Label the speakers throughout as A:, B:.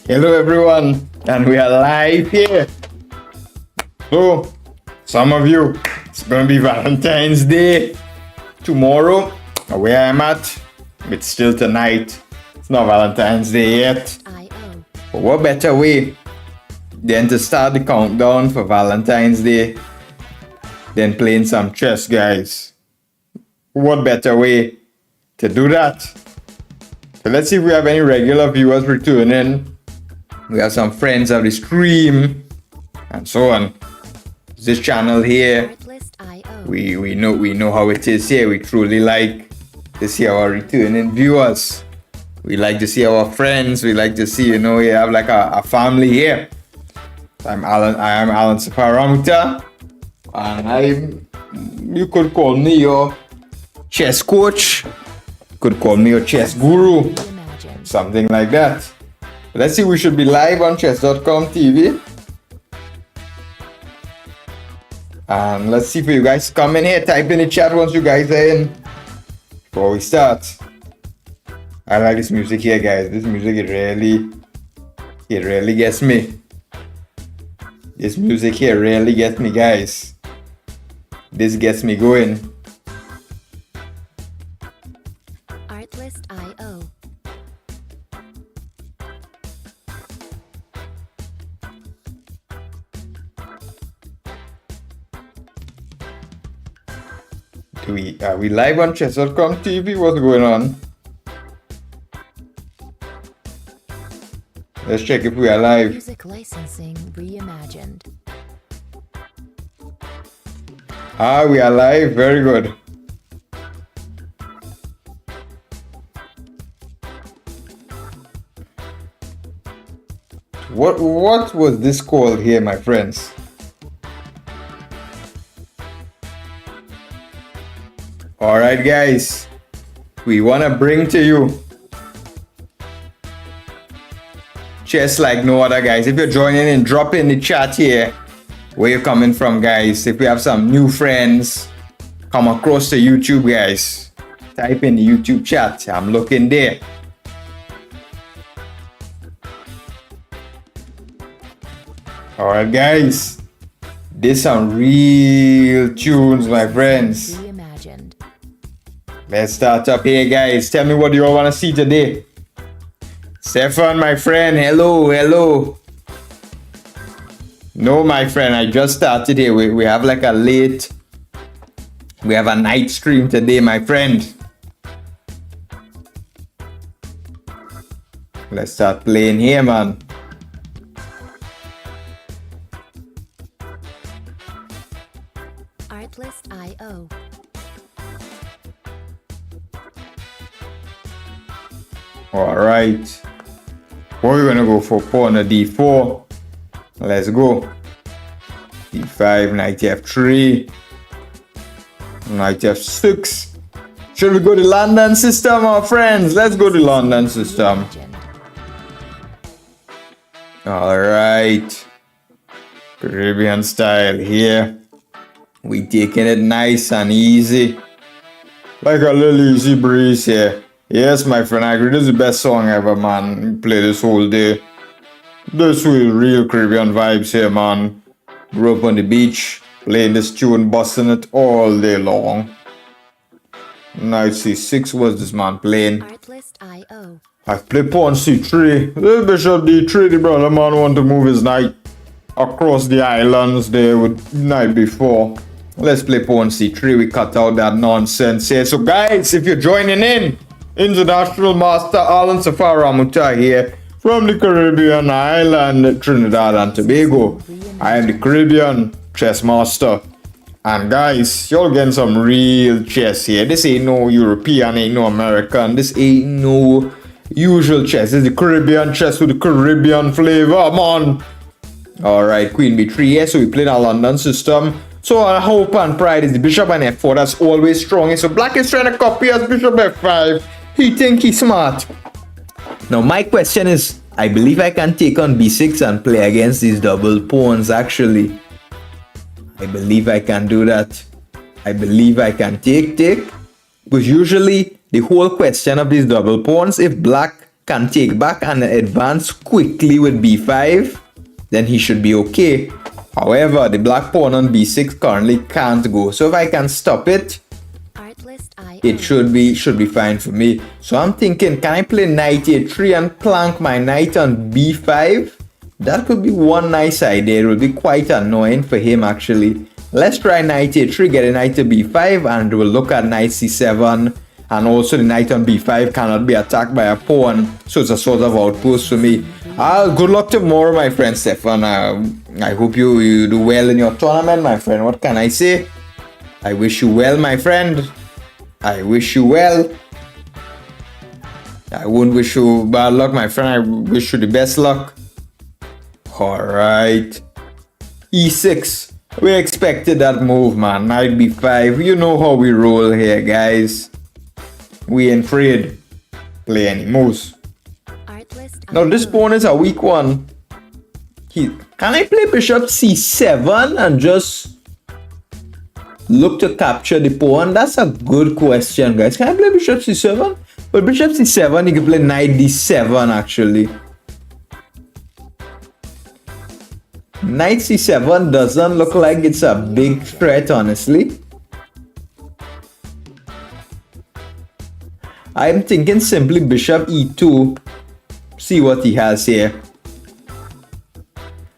A: Hello everyone, and we are live here. So, some of you, it's gonna be Valentine's Day tomorrow. Where I'm at, it's still tonight. It's not Valentine's Day yet. But what better way than to start the countdown for Valentine's Day than playing some chess, guys? What better way to do that? So let's see if we have any regular viewers returning. We have some friends of the stream and so on. This channel here, we know how it is here. We truly like to see our returning viewers. We like to see our friends. We like to see, we have like a family here. I am Alan Safar Ramoutar, and you could call me your chess coach. You could call me your chess guru, something like that. Let's see, we should be live on chess.com TV. And let's see for you guys. Come in here, type in the chat once you guys are in before we start. I like this music here, guys. This music, it really gets me. This music here really gets me, guys. This gets me going.
B: Artlist.io.
A: Are we live on chess.com TV? What's going on? Let's check if we are live.
B: Music licensing reimagined.
A: We are live. Very good. What was this called here, my friends? Alright guys, we want to bring to you chess like no other, guys. If you're joining in, drop in the chat here where you're coming from, guys. If we have some new friends come across to YouTube, guys, type in the YouTube chat. I'm looking there. Alright guys, this some real tunes, my friends.
B: Reimagined.
A: Let's start up here, guys. Tell me what you all want to see today. Stefan, my friend, hello. No, my friend, I just started here. We have like a night stream today, my friend. Let's start playing here, man.
B: Artlist.io.
A: Alright. What are we gonna go for? Pawn to d4. Let's go. d5, knight f3, knight f6. Should we go to London system, our friends? Let's go to London system. Alright. Caribbean style here. We taking it nice and easy. Like a little easy breeze here. Yes, my friend, I agree. This is the best song ever, man. Play this whole day. This is real Caribbean vibes here, man. Grew up on the beach, playing this tune, busting it all day long. Knight c6 was this man playing.
B: Artlist.io.
A: I play pawn c3. This bishop d3, the brother man want to move his knight across the islands there with knight b4. Let's play pawn c3. We cut out that nonsense here. So guys, if you're joining in, International Master Alan Safar Ramoutar here from the Caribbean island, Trinidad and Tobago. I am the Caribbean chess master. And guys, y'all getting some real chess here. This ain't no European, ain't no American. This ain't no usual chess. This is the Caribbean chess with the Caribbean flavor, man. Alright, queen b3. Yes, so we played our London system. So our hope and pride is the bishop and f4. That's always strong. So black is trying to copy us bishop f5. He think he's smart. Now my question is, I believe I can take on b6 and play against these double pawns actually. I believe I can do that. I believe I can take. Because usually the whole question of these double pawns, if black can take back and advance quickly with b5, then he should be okay. However, the black pawn on b6 currently can't go. So if I can stop it, it should be fine for me. So I'm thinking, can I play knight a3 and plank my knight on b5? That could be one nice idea. It will be quite annoying for him actually. Let's try knight a3, get a knight to b5, and we'll look at knight c7. And also the knight on b5 cannot be attacked by a pawn. So it's a sort of outpost for me. Good luck tomorrow, my friend Stefan. I hope you do well in your tournament, my friend. What can I say? I wish you well, my friend. I wish you well. I won't wish you bad luck, my friend. I wish you the best luck. Alright. e6. We expected that move, man. Knight b5. You know how we roll here, guys. We ain't afraid. Play any moves. Now this pawn is a weak one. Can I play bishop c7 and just look to capture the pawn? That's a good question, guys. Can I play bishop c7? But bishop c7, you can play knight d7 actually. Knight c7 doesn't look like it's a big threat, honestly. I'm thinking simply bishop e2. See what he has here.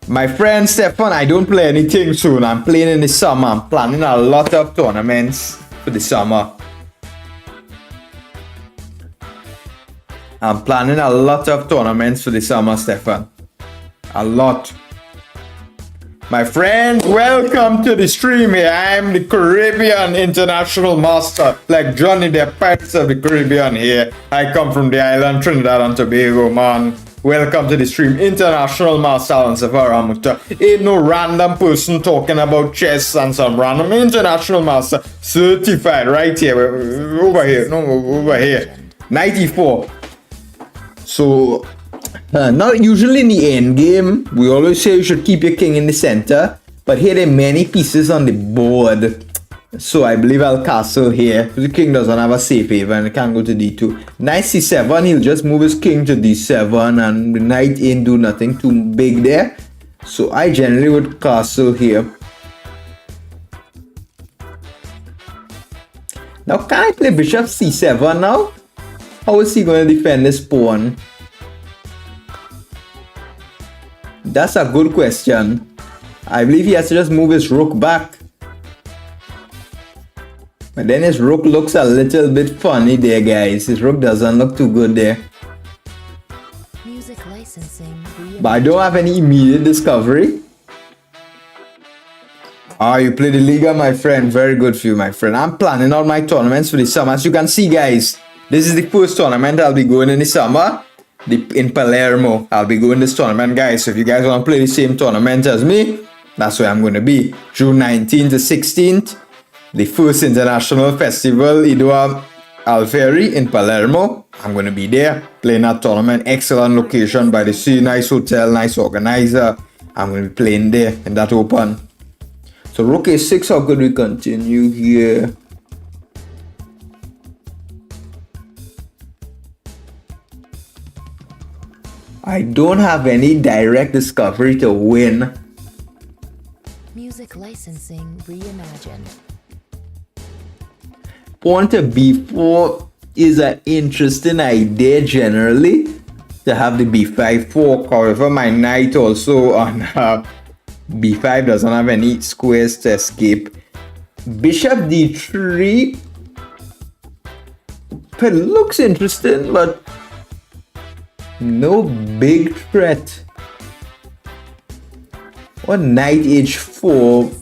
A: My friend Stefan, I don't play anything soon. I'm playing in the summer. I'm planning a lot of tournaments for the summer. I'm planning a lot of tournaments for the summer, Stefan. A lot. My friends, welcome to the stream here. I'm the Caribbean International Master, like Johnny the Pirates of the Caribbean here. I come from the island Trinidad and Tobago, man. Welcome to the stream, International Master Alan Safar Ramoutar. Ain't no random person talking about chess and some random International Master certified right here, over here, no, over here. 94. So, not usually in the end game, we always say you should keep your king in the center, but here there are many pieces on the board. So I believe I'll castle here. The king doesn't have a safe haven, it can't go to d2. Knight c7, he'll just move his king to d7 and the knight ain't do nothing too big there. So I generally would castle here. Now can I play bishop c7 now? How is he going to defend this pawn? That's a good question. I believe he has to just move his rook back. But then his rook looks a little bit funny there, guys. His rook doesn't look too good there.
B: Music licensing.
A: But I don't have any immediate discovery. You play the Liga, my friend. Very good for you, my friend. I'm planning out my tournaments for the summer. As you can see, guys, this is the first tournament I'll be going in the summer. In Palermo. I'll be going this tournament, guys. So if you guys want to play the same tournament as me, that's where I'm going to be. June 19th to 16th. The first international festival, Idua Alfieri in Palermo. I'm going to be there playing that tournament. Excellent location by the sea, nice hotel, nice organizer. I'm going to be playing there in that open. So rook a6, how could we continue here? I don't have any direct discovery to win.
B: Music licensing reimagined.
A: Pawn to b4 is an interesting idea generally, to have the b5 fork. However, my knight also on b5 doesn't have any squares to escape. Bishop d3, it looks interesting, but no big threat. Or knight h4.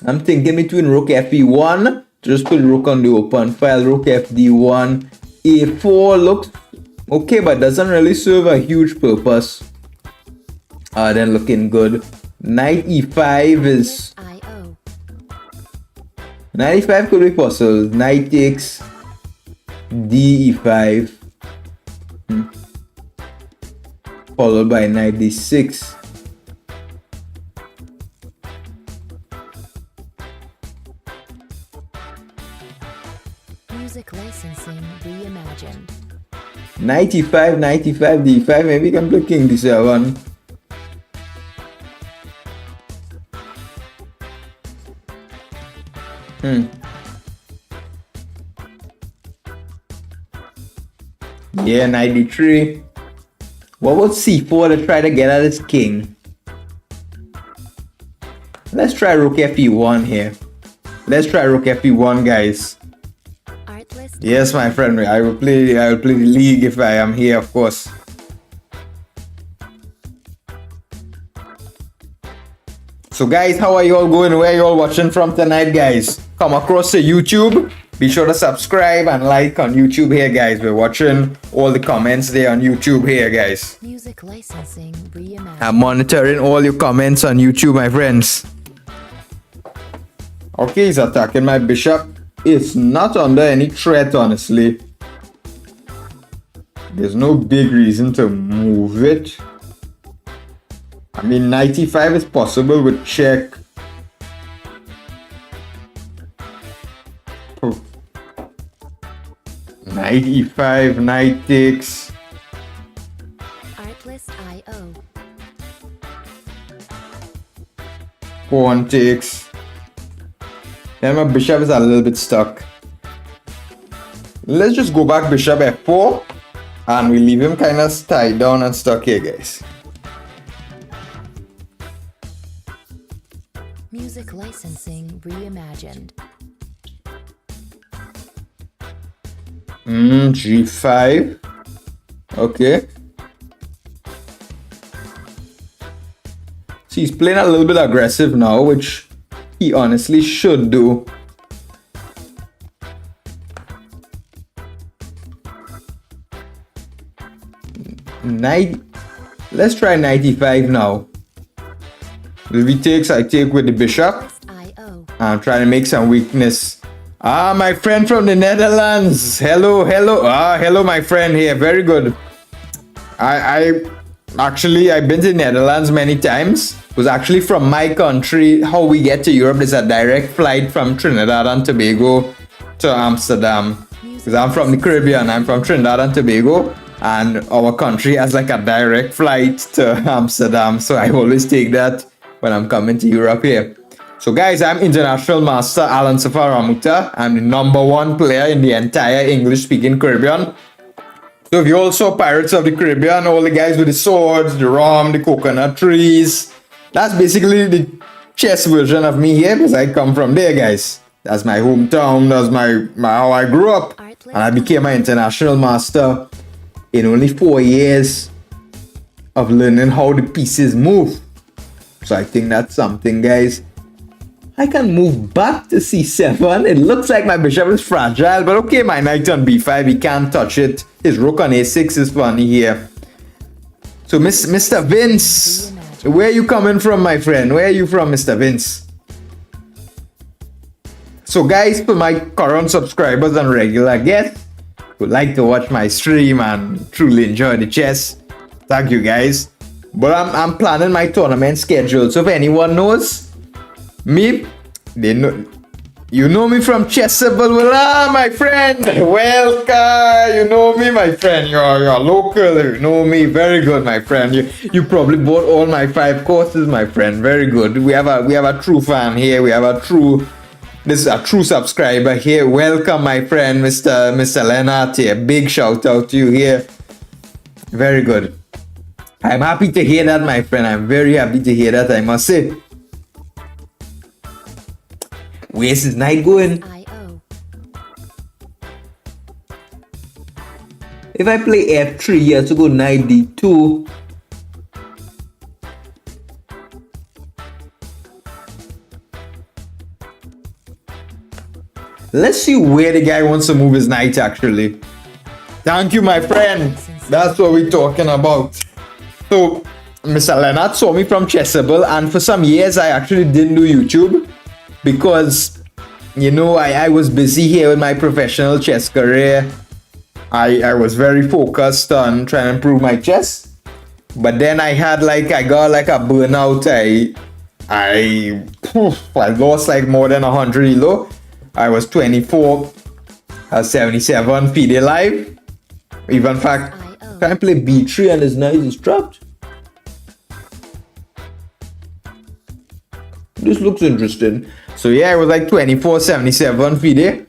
A: I'm thinking between rook fe1, just put rook on the open file, rook fd1, a4 looks okay, but doesn't really serve a huge purpose. Then looking good. Knight e5 is... Knight e5 could be possible. Knight takes d e5. Followed by knight d6.
B: Music licensing reimagined.
A: 95, 95, D5. Maybe you can play King D7. Yeah, 93. What about C4 to try to get at this king? Let's try Rook Fe1 here. Let's try Rook Fe1, guys.
B: Artlist.
A: Yes, my friend. I will play the league if I am here, of course. So guys, how are you all going? Where are you all watching from tonight, guys? Come across to YouTube. Be sure to subscribe and like on YouTube here, guys. We're watching all the comments there on YouTube here, guys.
B: Music licensing reimagined.
A: I'm monitoring all your comments on YouTube, my friends. Okay, he's attacking my bishop. It's not under any threat, honestly. There's no big reason to move it. I mean, 95 is possible with check. 95, knight takes.
B: Artlist IO.
A: Pawn takes. Then my bishop is a little bit stuck. Let's just go back bishop f4 and we leave him kind of tied down and stuck here, guys.
B: Music licensing reimagined.
A: G5. Okay. See, he's playing a little bit aggressive now, which he honestly should do. Let's try 95 now. If he takes, I take with the bishop.
B: IO.
A: I'm trying to make some weakness. Ah, my friend from the Netherlands. Hello, hello. Ah, hello, my friend here. Very good. I've been to Netherlands many times. It was actually from my country. How we get to Europe is a direct flight from Trinidad and Tobago to Amsterdam. Because I'm from the Caribbean. I'm from Trinidad and Tobago. And our country has like a direct flight to Amsterdam. So I always take that when I'm coming to Europe here. So guys, I'm International Master Alan Safar Ramoutar. I'm the #1 player in the entire English-speaking Caribbean. So if you all saw Pirates of the Caribbean, all the guys with the swords, the rum, the coconut trees, that's basically the chess version of me here because I come from there, guys. That's my hometown, that's my how I grew up. And I became an International Master in only 4 years of learning how the pieces move. So I think that's something, guys. I can move back to c7. It looks like my bishop is fragile, but okay, my knight on b5, he can't touch it. His rook on a6 is funny here. So Mr. Vince, where are you coming from, my friend? Where are you from, Mr. Vince? So guys, for my current subscribers and regular guests who like to watch my stream and truly enjoy the chess, thank you guys. But I'm planning my tournament schedule. So if anyone knows me, they know, you know me from Chessable. Well, my friend, welcome. You know me, my friend. You're local. You know me, very good, my friend. You probably bought all my 5 courses, my friend. Very good. We have a true fan here. This is a true subscriber here. Welcome, my friend, Mr. Leonard here. Big shout out to you here. Very good. I'm happy to hear that, my friend. I'm very happy to hear that, I must say. Where's his knight going?
B: IO.
A: If I play f3, he has to go knight d2. Let's see where the guy wants to move his knight, actually. Thank you, my friend. That's what we're talking about. So, Mr. Leonard saw me from Chessable, and for some years I actually didn't do YouTube because, you know, I was busy here with my professional chess career. I was very focused on trying to improve my chess, but then I got like a burnout. I lost like more than 100 kilo. I was 24 a 77 FIDE live. Even in fact, can I play B3 and his knight is trapped? This looks interesting. So yeah, it was like 24.77 FIDE.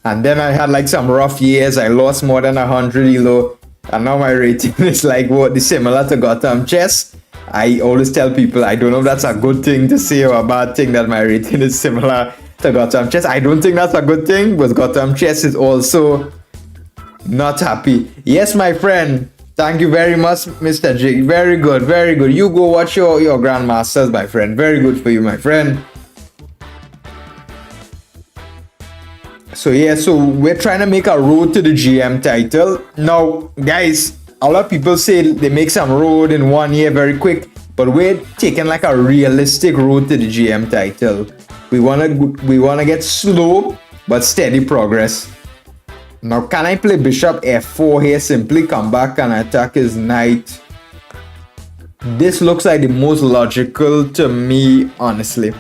A: And then I had like some rough years. I lost more than 100 elo. And now my rating is like what similar to Gotham Chess. I always tell people I don't know if that's a good thing to say or a bad thing that my rating is similar to Gotham Chess. I don't think that's a good thing, but Gotham Chess is also not happy. Yes, my friend. Thank you very much, Mr. J. Very good, very good. You go watch your Grandmasters, my friend. Very good for you, my friend. So yeah, so we're trying to make a road to the GM title. Now, guys, a lot of people say they make some road in 1 year very quick, but we're taking like a realistic road to the GM title. We wanna get slow but steady progress. Now, can I play Bishop F4 here? Simply come back and attack his knight. This looks like the most logical to me, honestly.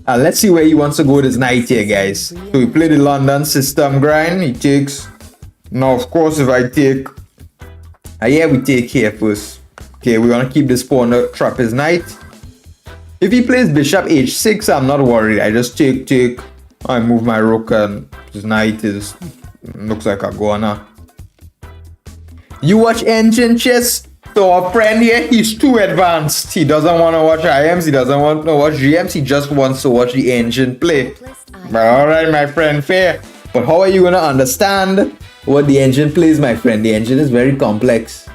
A: Let's see where he wants to go with his knight here, guys. So we play the London system grind. He takes. Now, of course, if I take... yeah, we take here first. Okay, we want to keep this pawn to trap his knight. If he plays Bishop H6, I'm not worried. I just take. I move my rook and his knight looks like a goner. You watch Engine Chess? So our friend here, he's too advanced. He doesn't want to watch IMs, he doesn't want to watch GMs, he just wants to watch the engine play. Alright, my friend, fair. But how are you going to understand what the engine plays, my friend? The engine is very complex.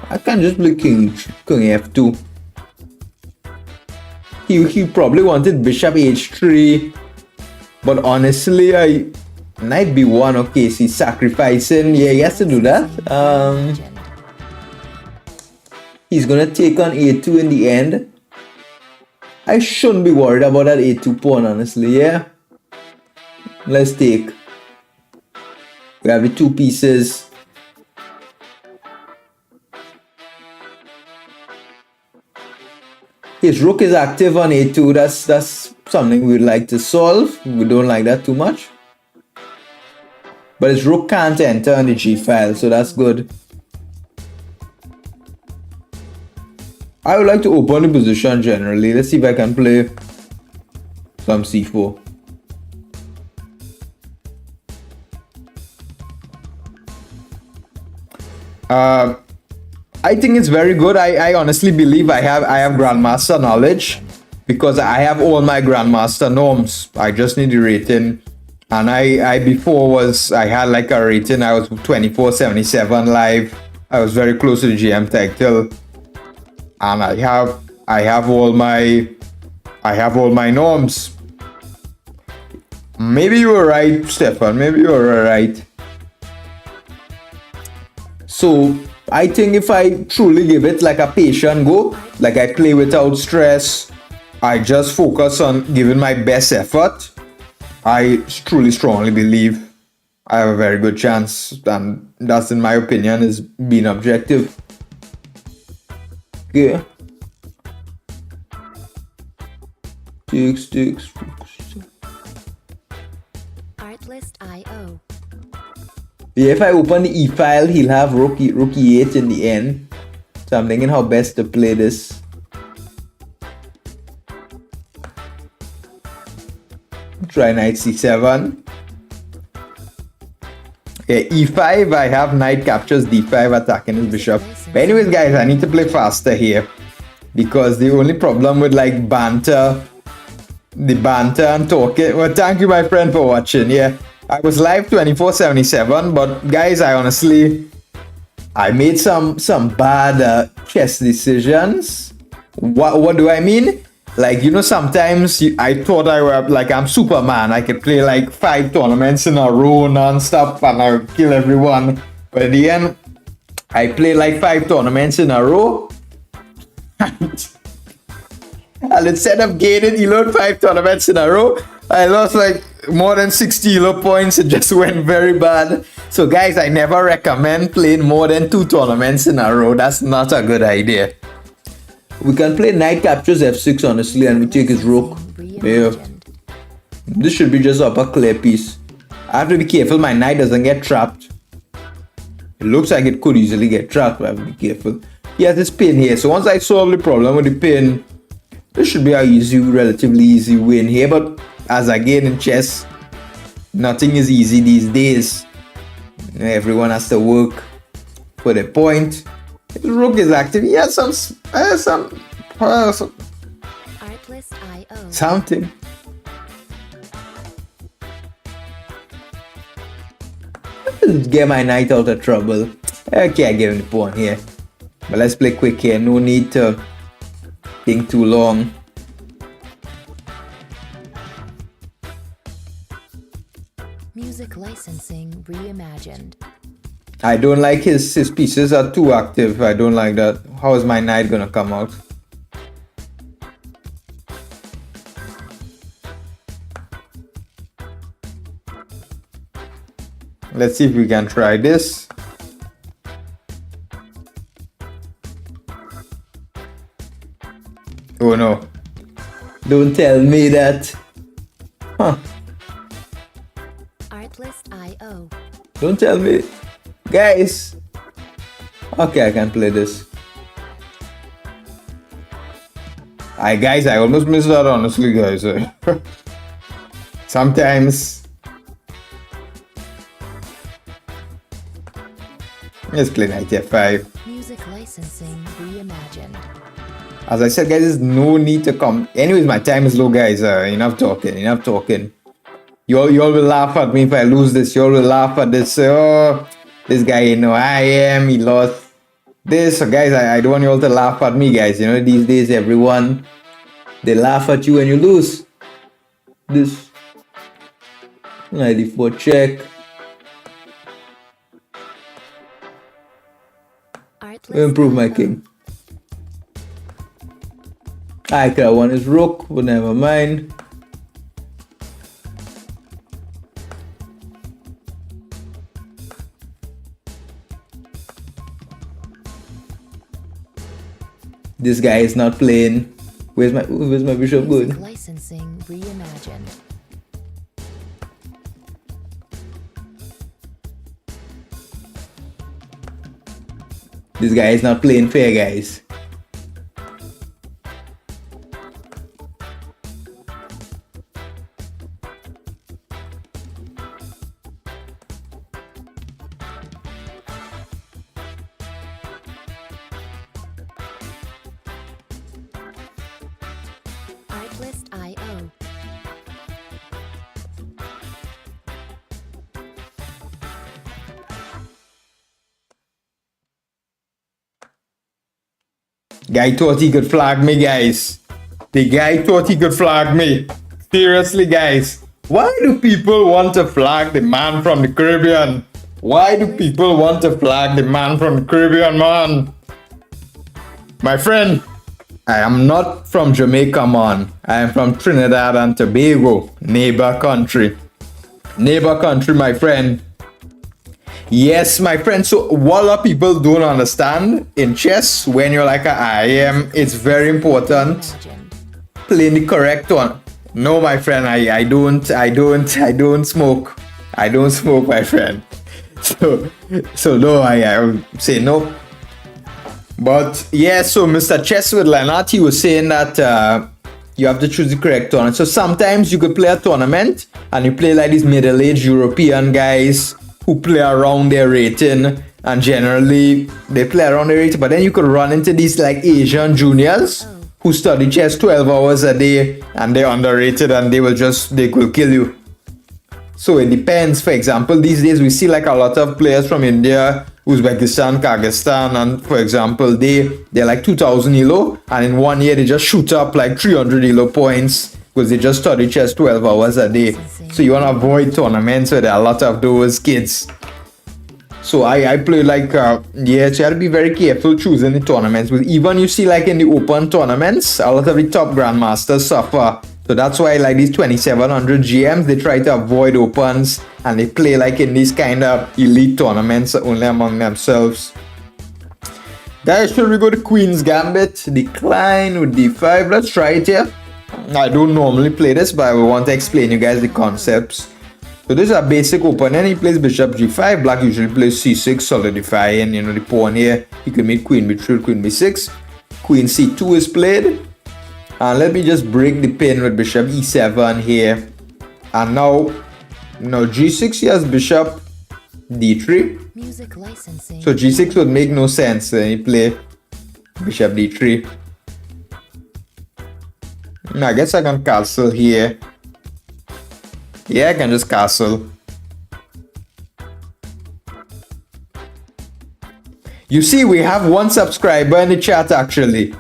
A: I can't just play King F2. He probably wanted Bishop H3. But honestly, Knight B1, okay, so he's sacrificing. Yeah, he has to do that. He's gonna take on A2 in the end. I shouldn't be worried about that A2 pawn, honestly, yeah? Let's take. We have the two pieces. His rook is active on A2. That's something we'd like to solve. We don't like that too much. But his rook can't enter on the G file, so that's good. I would like to open the position generally. Let's see if I can play some C4. I think it's very good. I honestly believe I have Grandmaster knowledge because I have all my Grandmaster norms. I just need the rating. And I had like a rating. I was 24.77 live. I was very close to the GM title. And I have all my norms. Maybe you were right, Stefan. Maybe you were right. So I think if I truly give it like a patient go, like I play without stress, I just focus on giving my best effort, I truly strongly believe I have a very good chance, and that's in my opinion is being objective. Okay. Takes.
B: Artlist.io.
A: Yeah, if I open the E file, he'll have rook E8 in the end. So I'm thinking how best to play this. Try knight C7. Yeah, E5, I have knight captures D5 attacking his bishop. But anyways, guys, I need to play faster here. Because the only problem with like banter and talking... Well, thank you, my friend, for watching. Yeah, I was live 24.77, but guys, I made some bad chess decisions. What do I mean? Like, you know, sometimes I thought I'm Superman. I could play like 5 tournaments in a row non-stop and I would kill everyone. But in the end, I played like 5 tournaments in a row. And instead of gaining elo 5 tournaments in a row, I lost like more than 60 elo points. It just went very bad. So guys, I never recommend playing more than 2 tournaments in a row. That's not a good idea. We can play knight captures f6 honestly, and we take his rook. Yeah. This should be just up a clear piece. I have to be careful my knight doesn't get trapped. It looks like it could easily get trapped, but I have to be careful. He has this pin here, so once I solve the problem with the pin, this should be a relatively easy win here. But as again in chess, nothing is easy these days. Everyone has to work for the point. His rook is active. He has something. Get my knight out of trouble. Okay, I give him the pawn here. But let's play quick here. No need to think too long.
B: Music licensing reimagined.
A: I don't like his pieces are too active. I don't like that. How is my knight gonna come out? Let's see if we can try this. Oh no. Don't tell me that. Huh.
B: Artlist.io.
A: Don't tell me. Guys. Okay, I can play this. Guys, I almost missed that, honestly, guys. Sometimes. Let's play knight f5.
B: Music licensing reimagined.
A: As I said, guys, there's no need to come. Anyways, my time is low, guys. Enough talking. Enough talking. You all will laugh at me if I lose this. You all will laugh at this. Oh, this guy, you know, he lost this. So, guys, I don't want you all to laugh at me, guys. You know, these days, everyone, they laugh at you when you lose. This 94 check. Improve my king. I could have won his rook, but never mind. This guy is not playing. Where's my bishop going?
B: Licensing reimagined.
A: This guy is not playing fair, guys.
B: Artlist.io.
A: Guy thought he could flag me, guys. The guy thought he could flag me. Seriously, guys. Why do people want to flag the man from the Caribbean? Why do people want to flag the man from the Caribbean, man? My friend, I am not from Jamaica, man. I am from Trinidad and Tobago, neighbor country. Neighbor country, my friend. Yes, my friend. So what a lot of people don't understand in chess, when you're like I am, it's very important playing the correct one. No, my friend, I don't smoke. I don't smoke, my friend. So no, I would say no. But yeah, so Mr. Chess with Leonard, he was saying that you have to choose the correct tournament. So sometimes you could play a tournament and you play like these middle-aged European guys who play around their rating, and generally they play around their rating, but then you could run into these like Asian juniors who study chess 12 hours a day and they're underrated and they will kill you. So it depends. For example, these days we see like a lot of players from India, Uzbekistan, Kyrgyzstan, and for example they're like 2000 elo, and in 1 year they just shoot up like 300 elo points because they just study chess 12 hours a day. So you want to avoid tournaments where there are a lot of those kids. So I play like so you have to be very careful choosing the tournaments. But even you see like in the open tournaments, a lot of the top grandmasters suffer. So that's why like these 2700 GMs, they try to avoid opens and they play like in these kind of elite tournaments only among themselves. Guys, should we go to Queen's Gambit? Decline with D5. Let's try it here. I don't normally play this, but I want to explain you guys the concepts. So this is a basic opening. He plays bishop g5. Black usually plays c6, solidifying, you know, the pawn here. He could make queen b3, queen b6. Queen c2 is played. And let me just break the pin with bishop e7 here. And now g6, he has bishop d3.
B: Music licensing.
A: So g6 would make no sense. Then he play bishop d3. I guess I can castle here. Yeah, I can just castle. You see, we have one subscriber in the chat actually.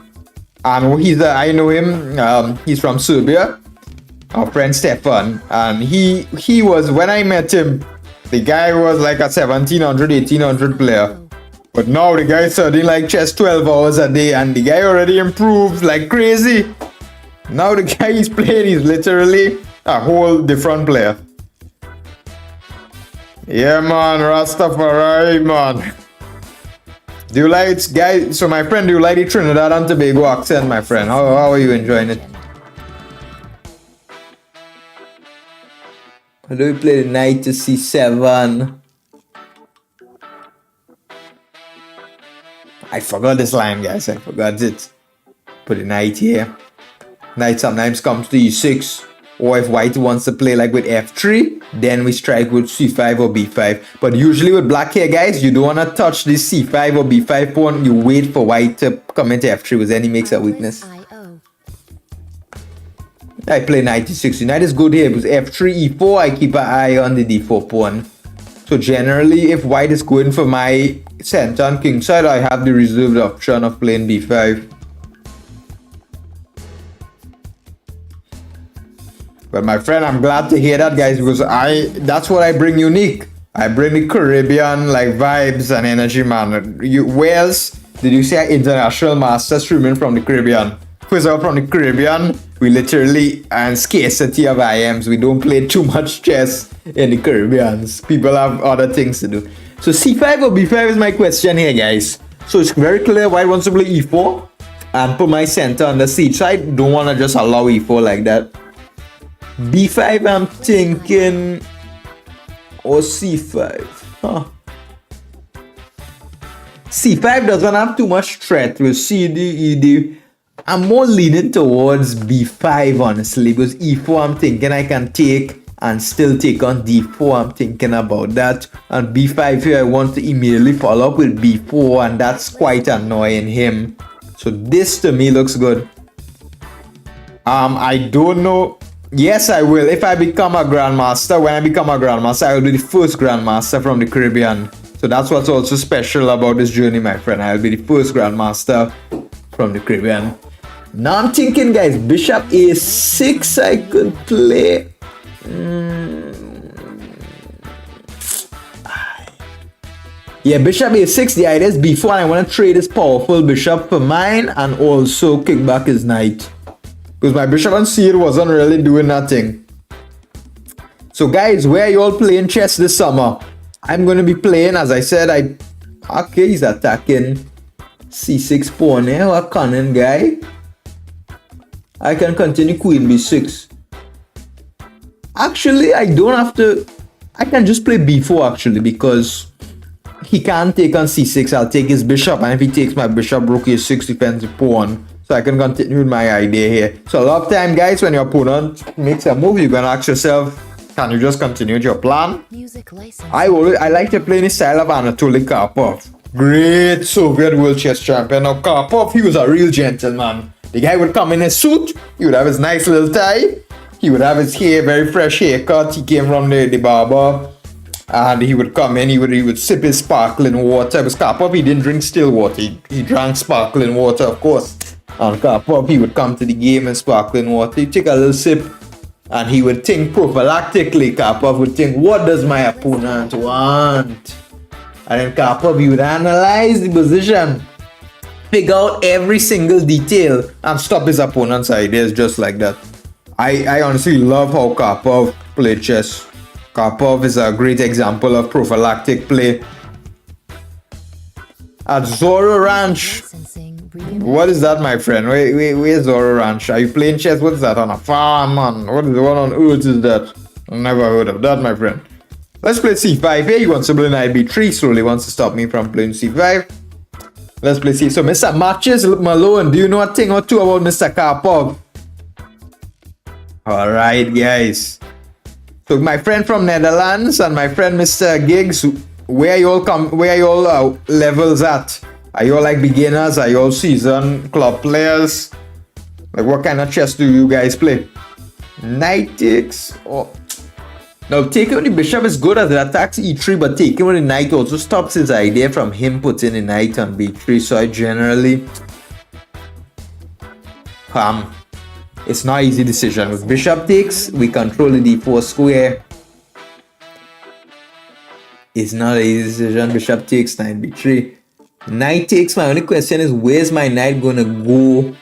A: And I know him. He's from Serbia. Our friend Stefan. And he was, when I met him, the guy was like a 1700, 1800 player. But now the guy is studying like chess 12 hours a day. And the guy already improved like crazy. Now the guy he's playing is literally a whole different player. Yeah, man, Rastafari, man. Do you like it, guys? So, my friend, do you like the Trinidad and Tobago accent, my friend? How are you enjoying it? How do we play the knight to c7? I forgot this line, guys. I forgot it. Put the knight here. Knight sometimes comes to e6. Or if white wants to play like with f3, then we strike with c5 or b5. But usually with black here, guys, you don't want to touch this c5 or b5 pawn. You wait for white to come into f3, because then he makes a weakness. I play knight e6. Knight is good here because f3, e4, I keep an eye on the d4 pawn. So generally, if white is going for my center and king side, I have the reserved option of playing b5. But my friend, I'm glad to hear that, guys, because that's what I bring unique. I bring the Caribbean like vibes and energy, man. Where else did you see an international master streaming from the Caribbean? First of all, from the Caribbean, we literally and scarcity of IMs. We don't play too much chess in the Caribbeans. People have other things to do. So c5 or b5 is my question here, guys. So it's very clear white wants to play e4 and put my center on the siege. So I don't want to just allow e4 like that. b5, I'm thinking, or c5. C5 doesn't have too much threat with CD, ED. I'm more leaning towards b5, honestly, because e4 I'm thinking I can take and still take on d4. I'm thinking about that. And b5 here, I want to immediately follow up with b4, and that's quite annoying him. So this to me looks good. I don't know. Yes, I will. If I become a grandmaster, when I become a grandmaster, I will be the first grandmaster from the Caribbean. So that's what's also special about this journey, my friend. I'll be the first grandmaster from the Caribbean. Now I'm thinking, guys, bishop a6 I could play. Yeah, bishop a6. The idea is b4, and I want to trade this powerful bishop for mine and also kick back his knight. Because my bishop on c8 wasn't really doing nothing. So guys, where are you all playing chess this summer? I'm going to be playing, as I said, okay, he's attacking c6 pawn here. What a cunning guy. I can continue queen b6. Actually, I don't have to. I can just play b4 actually, because he can't take on c6. I'll take his bishop, and if he takes my bishop, rook a6 defends the pawn. So I can continue with my idea here. So a lot of time, guys, when your opponent makes a move, you're gonna ask yourself, can you just continue with your plan? I like to play in the style of Anatoly Karpov. Great Soviet world chess champion. Now Karpov, he was a real gentleman. The guy would come in his suit, he would have his nice little tie, he would have his hair, very fresh haircut. He came from the barber, and he would come in, he would sip his sparkling water. It was Karpov, he didn't drink still water, he drank sparkling water, of course. And Karpov, he would come to the game in sparkling water. He'd take a little sip and he would think prophylactically. Karpov would think, what does my opponent want? And then Karpov, he would analyze the position, figure out every single detail, and stop his opponent's ideas just like that. I honestly love how Karpov played chess. Karpov is a great example of prophylactic play. At Zorro Ranch. What is that, my friend? Where's Zorro Ranch? Are you playing chess? What is that, on a farm, man? What on earth is that? Never heard of that, my friend. Let's play c5 here. He wants to play knight b3. Slowly wants to stop me from playing c5. Let's play c. So, Mr. Matches Malone, do you know a thing or two about Mr. Karpov? Alright, guys. So, my friend from Netherlands and my friend Mr. Giggs, where you all levels at? Are you all like beginners? Are you all seasoned club players? Like, what kind of chess do you guys play? Knight takes. Oh. Now, taking with the bishop is good as it attacks e3, but taking with the knight also stops his idea from him putting the knight on b3. So I generally, it's not an easy decision. With bishop takes, we control the d4 square. It's not an easy decision. Bishop takes, knight b3. Knight takes, my only question is, where's my knight gonna go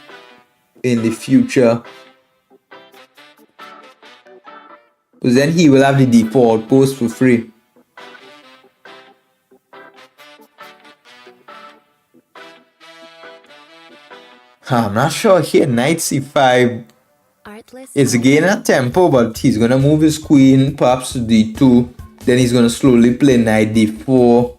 A: in the future? Because then he will have the d4 outpost for free. I'm not sure here. Knight c5 is gaining a tempo, but he's gonna move his queen perhaps to d2. Then he's gonna slowly play knight d4.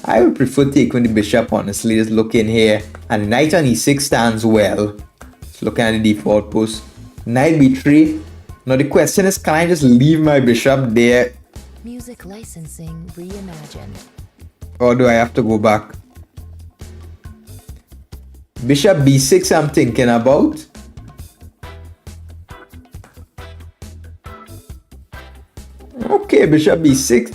A: I would prefer taking the bishop, honestly. Just look in here. And the knight on e6 stands well. Just looking at the d4 outpost. Knight b3. Now the question is, can I just leave my bishop there?
B: Music licensing reimagined.
A: Or do I have to go back? Bishop b6 I'm thinking about. Okay, bishop b6.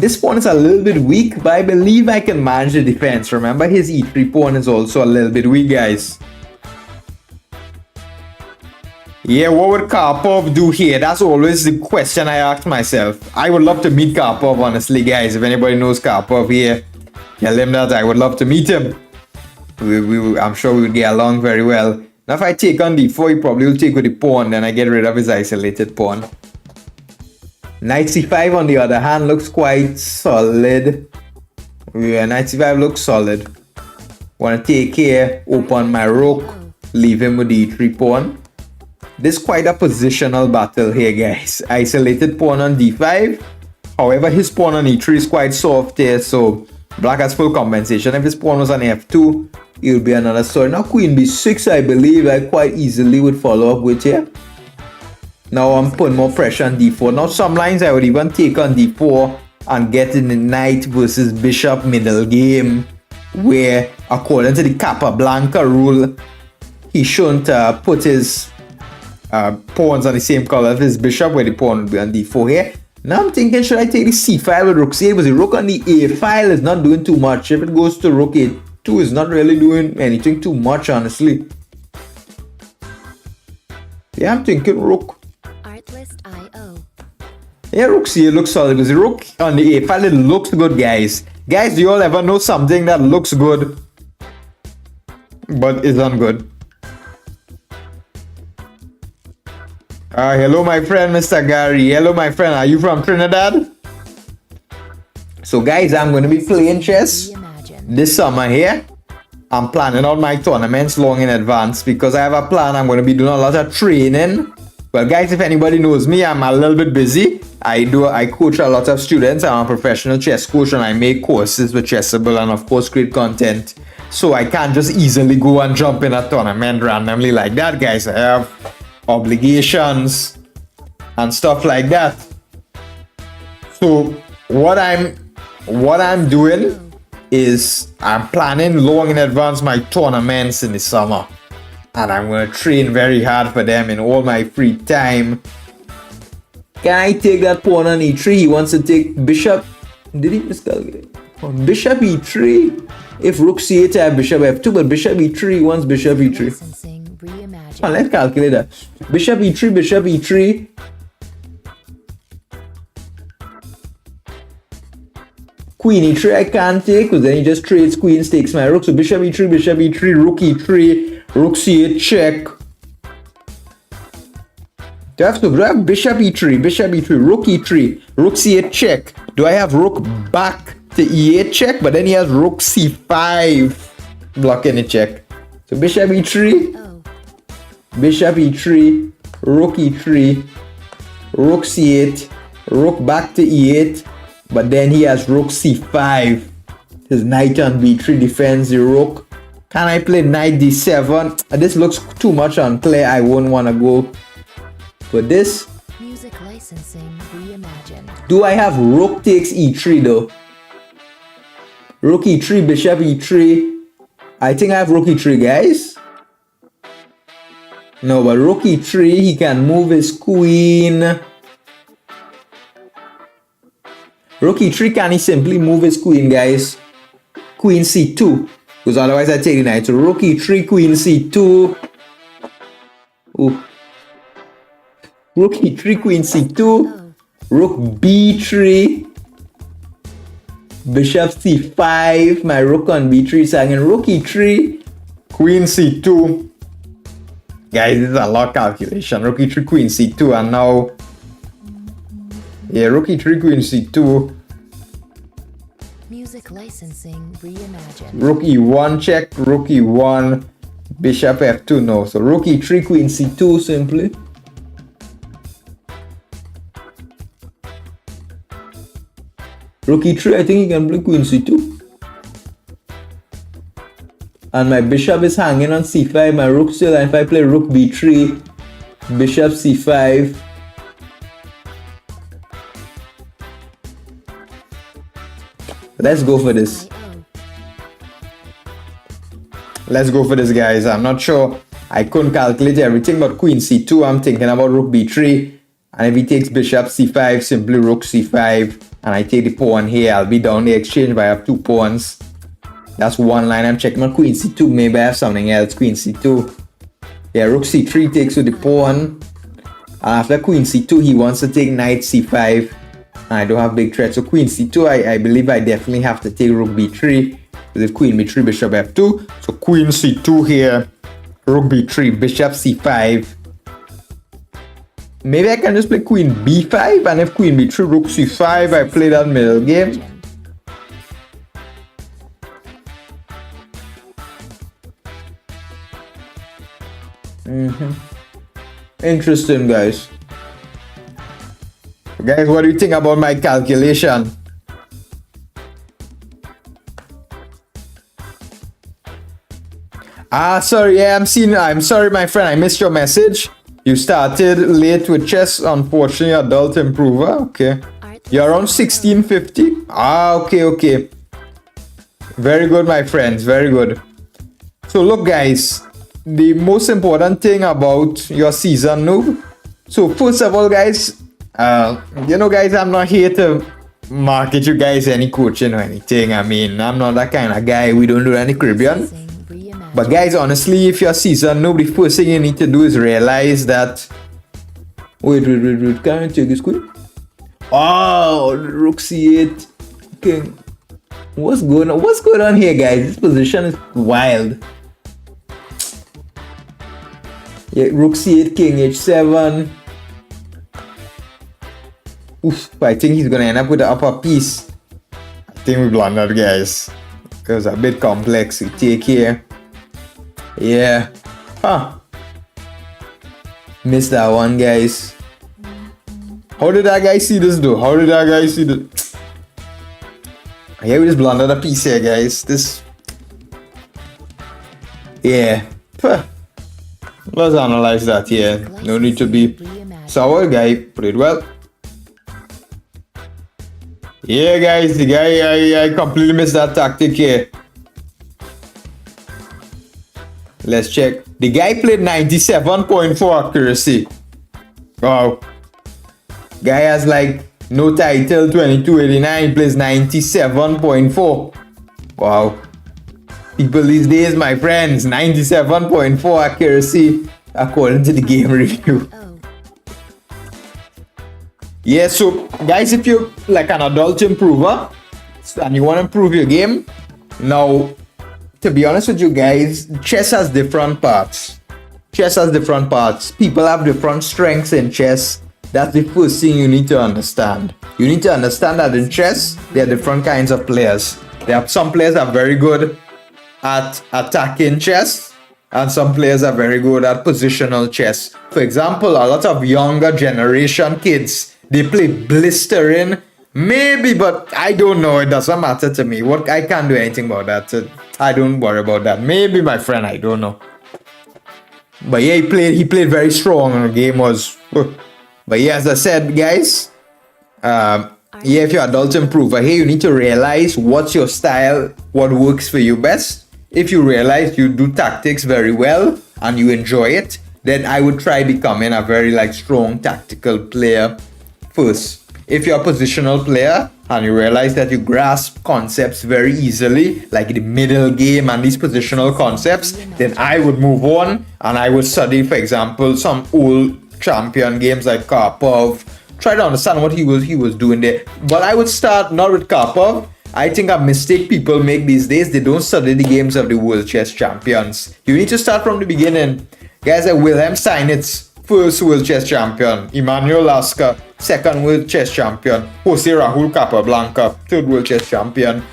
A: This pawn is a little bit weak, but I believe I can manage the defense. Remember, his e3 pawn is also a little bit weak, guys. Yeah, what would Karpov do here? That's always the question I ask myself. I would love to meet Karpov, honestly, guys. If anybody knows Karpov here, tell him that I would love to meet him. I'm sure we would get along very well. Now, if I take on d4, he probably will take with the pawn, then I get rid of his isolated pawn. Knight c5, on the other hand, looks quite solid. Yeah, knight c5 looks solid. Want to take here, open my rook, leave him with the e3 pawn. This is quite a positional battle here, guys. Isolated pawn on d5. However, his pawn on e3 is quite soft here, so black has full compensation. If his pawn was on f2, it would be another story. Now, queen b6, I believe I quite easily would follow up with here. Now, I'm putting more pressure on d4. Now, some lines I would even take on d4 and get in the knight versus bishop middle game, where, according to the Capablanca rule, he shouldn't put his pawns on the same color as his bishop, where the pawn would be on d4 here. Now I'm thinking, should I take the c file with rook c8? Because the rook on the a file is not doing too much. If it goes to rook a2, it's not really doing anything too much, honestly. Yeah, I'm thinking rook.
B: Artlist.io.
A: Yeah, rook c8 looks solid. Because the rook on the a file, it looks good, guys. Guys, do you all ever know something that looks good but isn't good? Hello, my friend, Mr. Gary. Hello, my friend. Are you from Trinidad? So, guys, I'm going to be playing chess this summer here. I'm planning out my tournaments long in advance because I have a plan. I'm going to be doing a lot of training. Well, guys, if anybody knows me, I'm a little bit busy. I coach a lot of students. I'm a professional chess coach and I make courses with Chessable and, of course, create content. So, I can't just easily go and jump in a tournament randomly like that, guys. I have obligations and stuff like that. So what I'm doing is I'm planning long in advance my tournaments in the summer, and I'm going to train very hard for them in all my free time. Can I take that pawn on e3? He wants to take bishop. Did he miscalculate? Bishop e3. If rook c8, I have bishop f2, but bishop e3, he wants bishop e3. Let's calculate that. Bishop e3, bishop e3. Queen e3 I can't take because then he just trades queens, takes my rook. So bishop e3, rook e3, rook c8 check. Do I have bishop e3, rook e3, rook c8 check? Do I have rook back to e8 check? But then he has rook c5 blocking the check. So bishop e3. Bishop e3, rook e3, rook c8, rook back to e8, but then he has rook c5. His knight on b3 defends the rook. Can I play knight d7? This looks too much unclear. I won't want to go for this.
B: Music licensing reimagined.
A: Do I have rook takes e3 though? Rook e3, bishop e3. I think I have rook e3, guys. No, but rook e3, he can move his queen. Rook e3, can he simply move his queen, guys? Queen c2. Because otherwise I take the knight. So rook e3, queen c2. Ooh. Rook e3, queen c2. Rook b3. Bishop c5. My rook on b3 is hanging. Rook e3, queen c2. Guys, this is a lot of calculation. Rook e3, queen c2, and now... Yeah, rook e3, queen c2.
B: Music licensing reimagined.
A: Rook e1 check, rook e1, bishop f2, no. So rook e3, queen c2 simply. Rook e3, I think he can play queen c2. And my bishop is hanging on c5, my rook still, and if I play rook b3, bishop c5. Let's go for this. Let's go for this, guys. I'm not sure. I couldn't calculate everything, but queen c2, I'm thinking about rook b3. And if he takes bishop c5, simply rook c5. And I take the pawn here. I'll be down the exchange, but I have two pawns. That's one line. I'm checking on queen c2. Maybe I have something else. Queen c2. Yeah, rook c3 takes with the pawn. And after queen c2, he wants to take knight c5. And I don't have big threat. So queen c2, I believe I definitely have to take rook b3. Because if queen b3, bishop f2. So queen c2 here. Rook b3, bishop c5. Maybe I can just play queen b5. And if queen b3, rook c5, I play that middle game. Interesting, guys. Guys, what do you think about my calculation? Sorry, yeah, I'm sorry, my friend, I missed your message. You started late with chess, unfortunately, adult improver. Okay. You're around 1650. Okay. Very good, my friends, very good. So look, guys, the most important thing about your season noob. So first of all, guys, you know, guys, I'm not here to market you guys any coaching or anything. I mean, I'm not that kind of guy. We don't do any Caribbean. But guys, honestly, if you're season noob, the first thing you need to do is realize that... Wait, can I take this queen? Oh, rook c8. King. What's going on? What's going on here, guys? This position is wild. Yeah, rook c8, king h7. Oof, I think he's gonna end up with the upper piece. I think we blundered, guys. It was a bit complex. We take here. Yeah. Missed that one, guys. How did that guy see this though? How did that guy see this? Yeah, we just blundered a piece here, guys. This. Yeah. Let's analyze that here. No need to be sour, guy. Put it well. Yeah, guys, the guy, I completely missed that tactic here. Let's check. The guy played 97.4 accuracy. Wow. Guy has like no title, 2289, plays 97.4. Wow. People these days, my friends, 97.4 accuracy according to the game review. Yeah, so guys, if you're like an adult improver and you want to improve your game, now, to be honest with you guys, chess has different parts. Chess has different parts. People have different strengths in chess. That's the first thing you need to understand. You need to understand that in chess, there are different kinds of players. There are some players that are very good at attacking chess, and some players are very good at positional chess. For example, a lot of younger generation kids, they play blistering, maybe, but I don't know. It doesn't matter to me. What I can't do anything about that. I don't worry about that. Maybe my friend, I don't know. But yeah, he played very strong, and the game was. But yeah, as I said, guys, yeah, if you're adult improver here, you need to realize what's your style, what works for you best. If you realize you do tactics very well and you enjoy it, then I would try becoming a very strong tactical player first. If you're a positional player and you realize that you grasp concepts very easily, like the middle game and these positional concepts, then I would move on and I would study, for example, some old champion games like Karpov. Try to understand what he was doing there. But I would start not with Karpov. I think a mistake people make these days, they don't study the games of the world chess champions. You need to start from the beginning. Guys like Wilhelm Steinitz, first world chess champion. Emanuel Lasker, second world chess champion. Jose Rahul Capablanca, third world chess champion.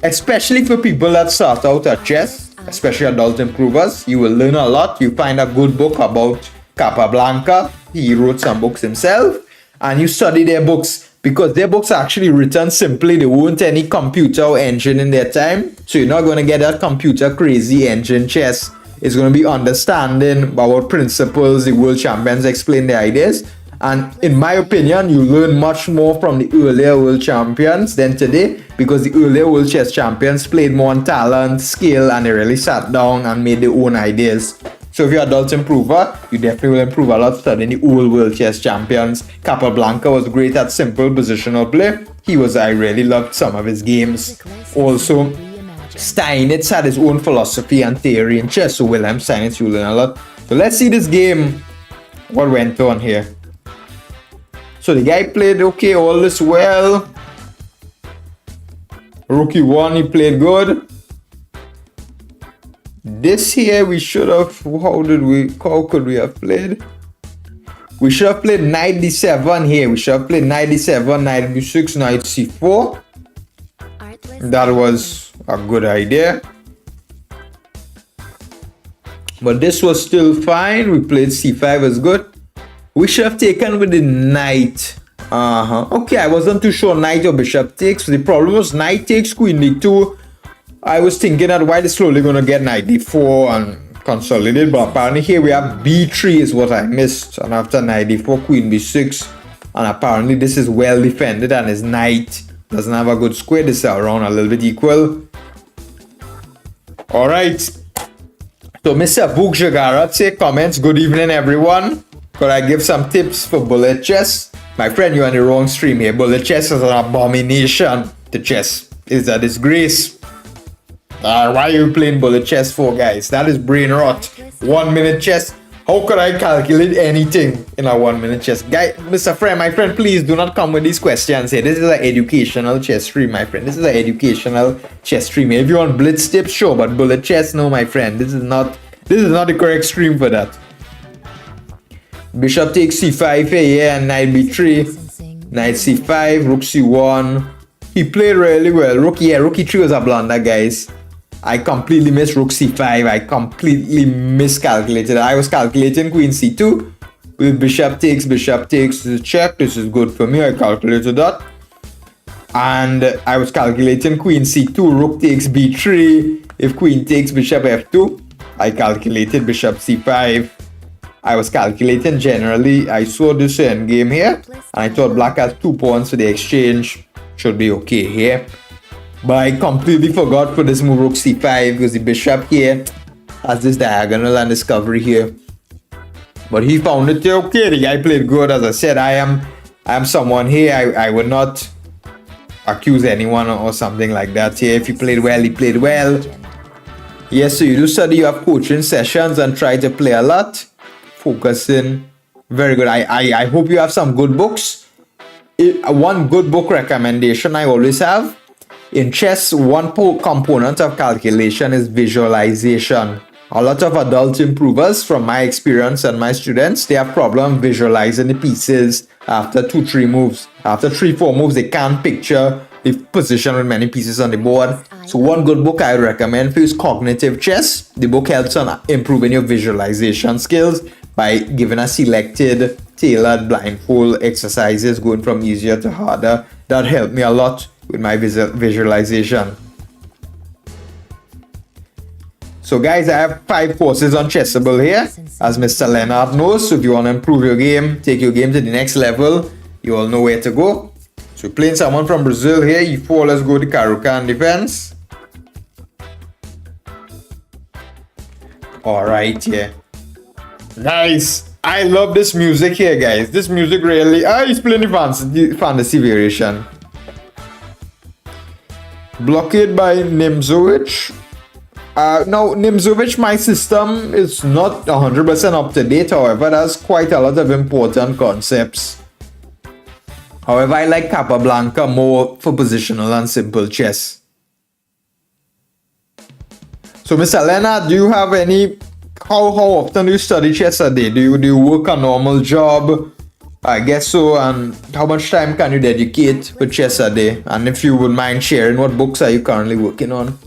A: Especially for people that start out at chess, especially adult improvers, you will learn a lot. You find a good book about Capablanca. He wrote some books himself. And you study their books, because their books are actually written simply. There weren't any computer or engine in their time. So you're not going to get that computer crazy engine chess. It's going to be understanding about principles. The world champions explain their ideas. And in my opinion, you learn much more from the earlier world champions than today, because the earlier world chess champions played more on talent, skill, and they really sat down and made their own ideas. So if you're an adult improver, you definitely will improve a lot studying the old world chess champions. Capablanca was great at simple positional play. I really loved some of his games. Also, Steinitz had his own philosophy and theory in chess. So Wilhelm Steinitz, you learn a lot. So let's see this game, what went on here. So the guy played okay, all this well. Rookie 1, he played good. This here we should have, how could we have played? We should have played knight d7 here. We should have played knight d7, knight d6, knight c4. That was a good idea. But this was still fine. We played c5 as good. We should have taken with the knight. Okay, I wasn't too sure knight or bishop takes. The problem was knight takes, queen d2. I was thinking that while it's slowly going to get knight d4 and consolidate, but apparently here we have b3 is what I missed, and after knight d4, queen b6, and apparently this is well defended and his knight doesn't have a good square. This is around a little bit equal. Alright, so Mr. Book Jagarat say comments, good evening everyone. Could I give some tips for bullet chess? My friend, you're on the wrong stream here. Bullet chess is an abomination to chess. It's a disgrace. Why are you playing bullet chess for, guys? That is brain rot. 1 minute chess. How could I calculate anything in a 1 minute chess? Guy, Mr. Friend, my friend, please do not come with these questions here. This is an educational chess stream, my friend. This is an educational chess stream. If you want blitz tips, sure, but bullet chess, no, my friend. This is not the correct stream for that. Bishop takes c5 here, and knight b3. Knight c5, rook c1. He played really well. Rook 3 was a blunder, guys. I completely missed rook c5. I completely miscalculated. I was calculating queen c2 with bishop takes. This is check. This is good for me. I calculated that. And I was calculating queen c2, rook takes b3. If queen takes bishop f2, I calculated bishop c5. I was calculating generally. I saw this endgame here, and I thought black has 2 pawns for the exchange. Should be okay here. But I completely forgot for this move rook c5 because the bishop here has this diagonal and discovery here. But he found it okay. The guy played good. As I said, I am someone here. I would not accuse anyone or something like that here. If he played well, he played well. Yes, so you do study, you have coaching sessions and try to play a lot. Focusing. Very good. I hope you have some good books. One good book recommendation I always have. In chess, one component of calculation is visualization. A lot of adult improvers, from my experience and my students, they have problem visualizing the pieces after 2-3 moves. After 3-4 moves, they can't picture the position with many pieces on the board. So one good book I would recommend for you is Cognitive Chess. The book helps on improving your visualization skills by giving a selected, tailored blindfold exercises going from easier to harder. That helped me a lot with my visualization. So guys, I have 5 courses on Chessable here, as Mr. Leonard knows. So if you want to improve your game, take your game to the next level, you all know where to go. So we're playing someone from Brazil here. E4, let's go to Karukan defense. Alright, yeah. Guys, I love this music here, guys. This music really... he's playing the fantasy variation. Blockade by Nimzowicz. Now, Nimzowicz, my system is not 100% up to date. However, there's quite a lot of important concepts. However, I like Capablanca more for positional and simple chess. So, Mr. Leonard, do you have any... How often do you study chess a day? Do you work a normal job? I guess so. And how much time can you dedicate for chess a day? And if you would mind sharing, what books are you currently working on?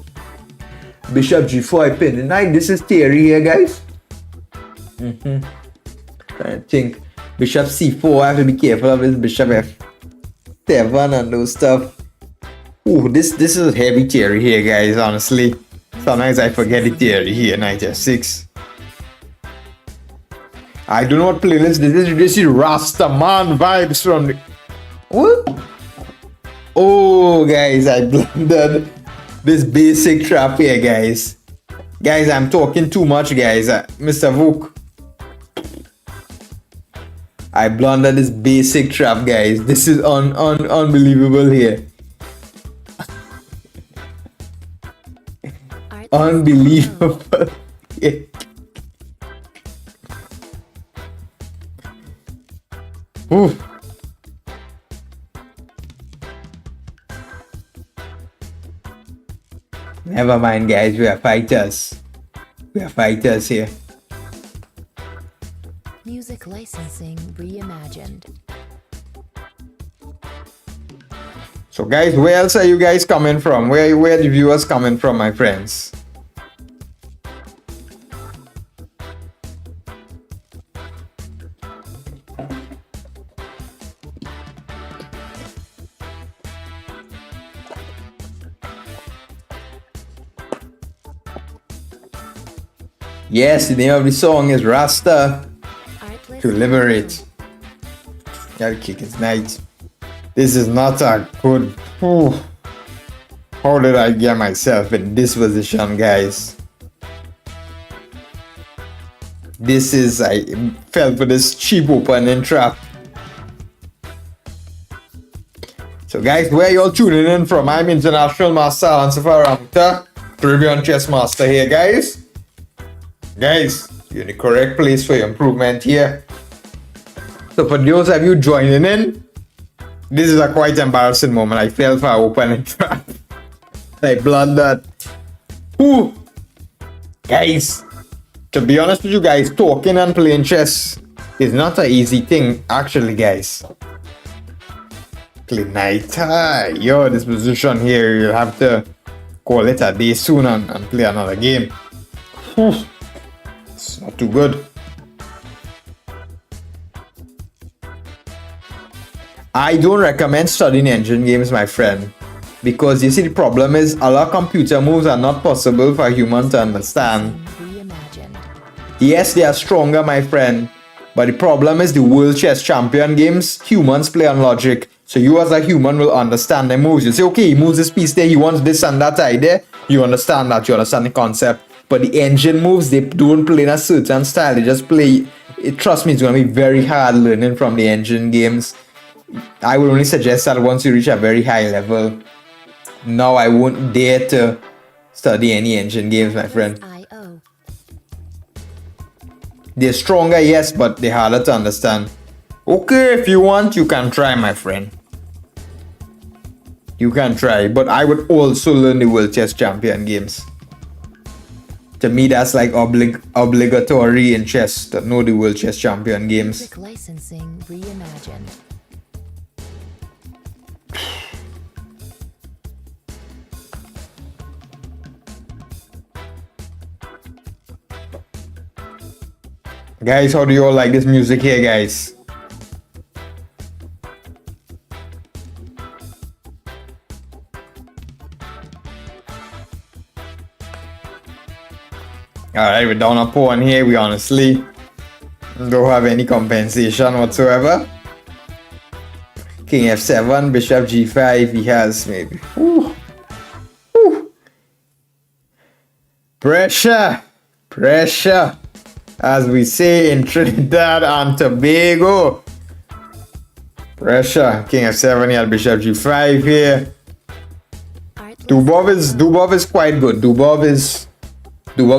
A: Bishop G4, I pinned the knight. This is theory here, guys. I think Bishop C4, I have to be careful of this Bishop F7 and those stuff. Ooh, this is heavy theory here, guys, honestly. Sometimes I forget the theory here, knight F6. I do not play this. This is Rastaman vibes from the... What? Oh, guys, I blundered this basic trap here, guys. Guys, I'm talking too much, guys. Mr. Vuk. I blundered this basic trap, guys. This is unbelievable here. Unbelievable. Yeah. Ooh. Never mind, guys. We are fighters. We are fighters here.
B: Music licensing reimagined.
A: So, guys, where else are you guys coming from? Where are the viewers coming from, my friends? Yes, the name of the song is Rasta to Liberate. Gotta kick his knight. This is not a good... Ooh. How did I get myself in this position, guys? This is... I fell for this cheap opening trap. So guys, where y'all tuning in from? I'm International Master Alan Safar Ramoutar, Caribbean Chess Master here, guys. Guys, you're in the correct place for your improvement here. So for those of you joining in, this is a quite embarrassing moment. I fell for an opening trap. I blundered. Ooh. Guys, to be honest with you guys, talking and playing chess is not an easy thing, actually, guys. Play knight. Yo, this position here, you'll have to call it a day soon and play another game. Ooh. It's not too good. I don't recommend studying engine games, my friend, because you see the problem is a lot of computer moves are not possible for a human to understand. Yes, they are stronger, my friend, but the problem is the World Chess Champion games, humans play on logic. So you as a human will understand the moves. You say, okay, he moves this piece there, he wants this and that idea. You understand that, you understand the concept. But the engine moves, they don't play in a certain style. They just play. Trust me, it's going to be very hard learning from the engine games. I would only suggest that once you reach a very high level. No, I won't dare to study any engine games, my friend. They're stronger, yes, but they're harder to understand. Okay, if you want, you can try, my friend. You can try, but I would also learn the World Chess Champion games. To me, that's like obligatory in chess to know the World Chess Champion games.
B: Music licensing reimagined.
A: Guys, how do you all like this music here, guys? Alright, we're down a pawn here. We honestly don't have any compensation whatsoever. King f7, bishop g5. He has maybe. Ooh. Ooh. Pressure. Pressure. As we say in Trinidad and Tobago. Pressure. King f7, he had bishop g5 here. Dubov is quite good. Dubov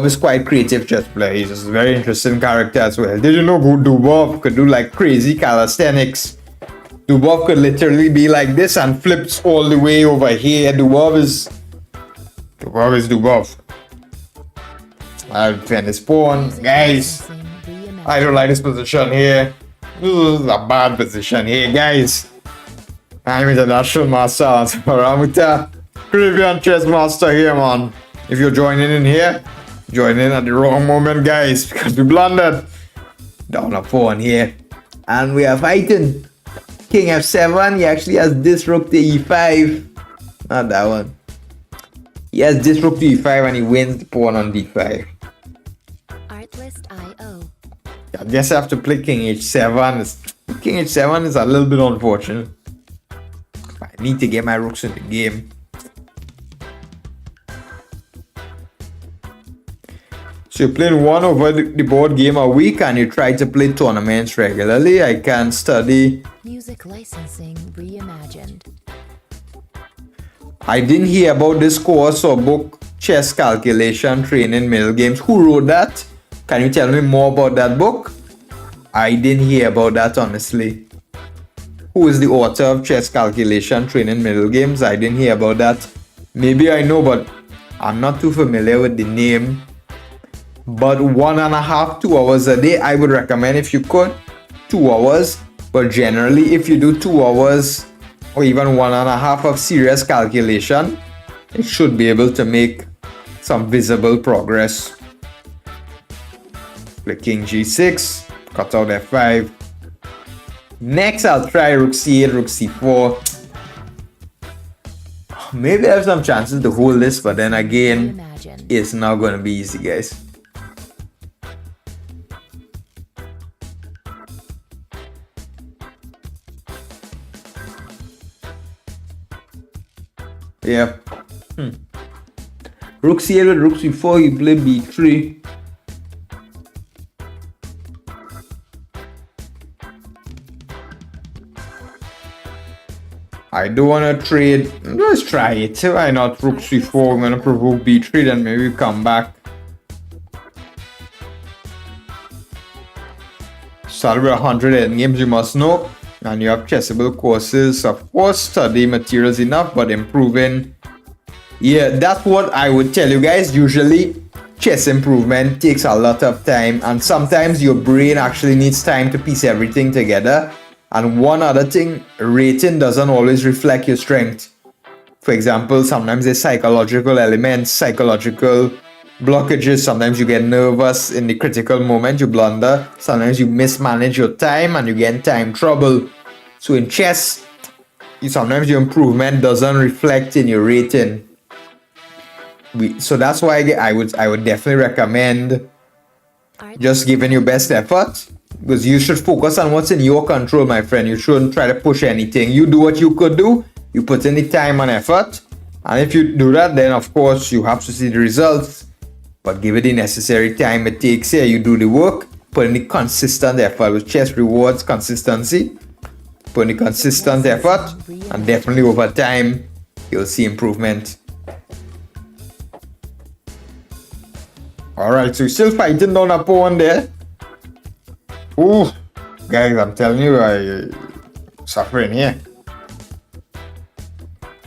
A: is quite creative chess player. He's a very interesting character as well. Did you know Dubov could do like crazy calisthenics? Dubov could literally be like this and flips all the way over here. Dubov is Dubov. I'll defend this pawn. Guys, I don't like this position here. This is a bad position here, guys. I'm International Master Alan Safar Ramoutar, Caribbean Chess Master here, man. If you're joining in here, join in at the wrong moment, guys, because we blundered. Down a pawn here. And we are fighting. King f7, he actually has this rook to e5. Not that one. He has this rook to e5 and he wins the pawn on d5.
B: Artlist.io.
A: I guess I have to play king h7. King h7 is a little bit unfortunate. I need to get my rooks in the game. So you're playing one over the board game a week and you try to play tournaments regularly. I can study.
B: Music licensing reimagined.
A: I didn't hear about this course or book, Chess Calculation Training Middle Games. Who wrote that? Can you tell me more about that book? I didn't hear about that, honestly. Who is the author of Chess Calculation Training Middle Games? I didn't hear about that. Maybe I know, but I'm not too familiar with the name. But 1.5 to 2 hours a day, I would recommend if you could. 2 hours. But generally, if you do 2 hours or even 1.5 of serious calculation, it should be able to make some visible progress. Play king g6, cut out f5. Next, I'll try rook c8, rook c4. Maybe I have some chances to hold this, but then again, it's not going to be easy, guys. Yeah. Rook c8 with rook c4, you play b3. I do want to trade. Let's try it. Why not rook c4? I'm going to provoke b3, then maybe come back. Started with 100 endgames, you must know. And you have chessable courses. Of course, study materials enough, but improving. Yeah, that's what I would tell you guys. Usually, chess improvement takes a lot of time. And sometimes your brain actually needs time to piece everything together. And one other thing, rating doesn't always reflect your strength. For example, sometimes there's psychological elements, psychological blockages. Sometimes you get nervous in the critical moment, you blunder. Sometimes you mismanage your time and you get in time trouble. So in chess, sometimes your improvement doesn't reflect in your rating. So that's why I would definitely recommend just giving your best effort. Because you should focus on what's in your control, my friend. You shouldn't try to push anything. You do what you could do. You put in the time and effort. And if you do that, then of course you have to see the results. But give it the necessary time it takes here. You do the work. Put in the consistent effort. With chess rewards consistency. Put in the consistent effort. And definitely over time, you'll see improvement. Alright, so you're still fighting down a pawn there. Ooh, guys, I'm telling you, I'm suffering here.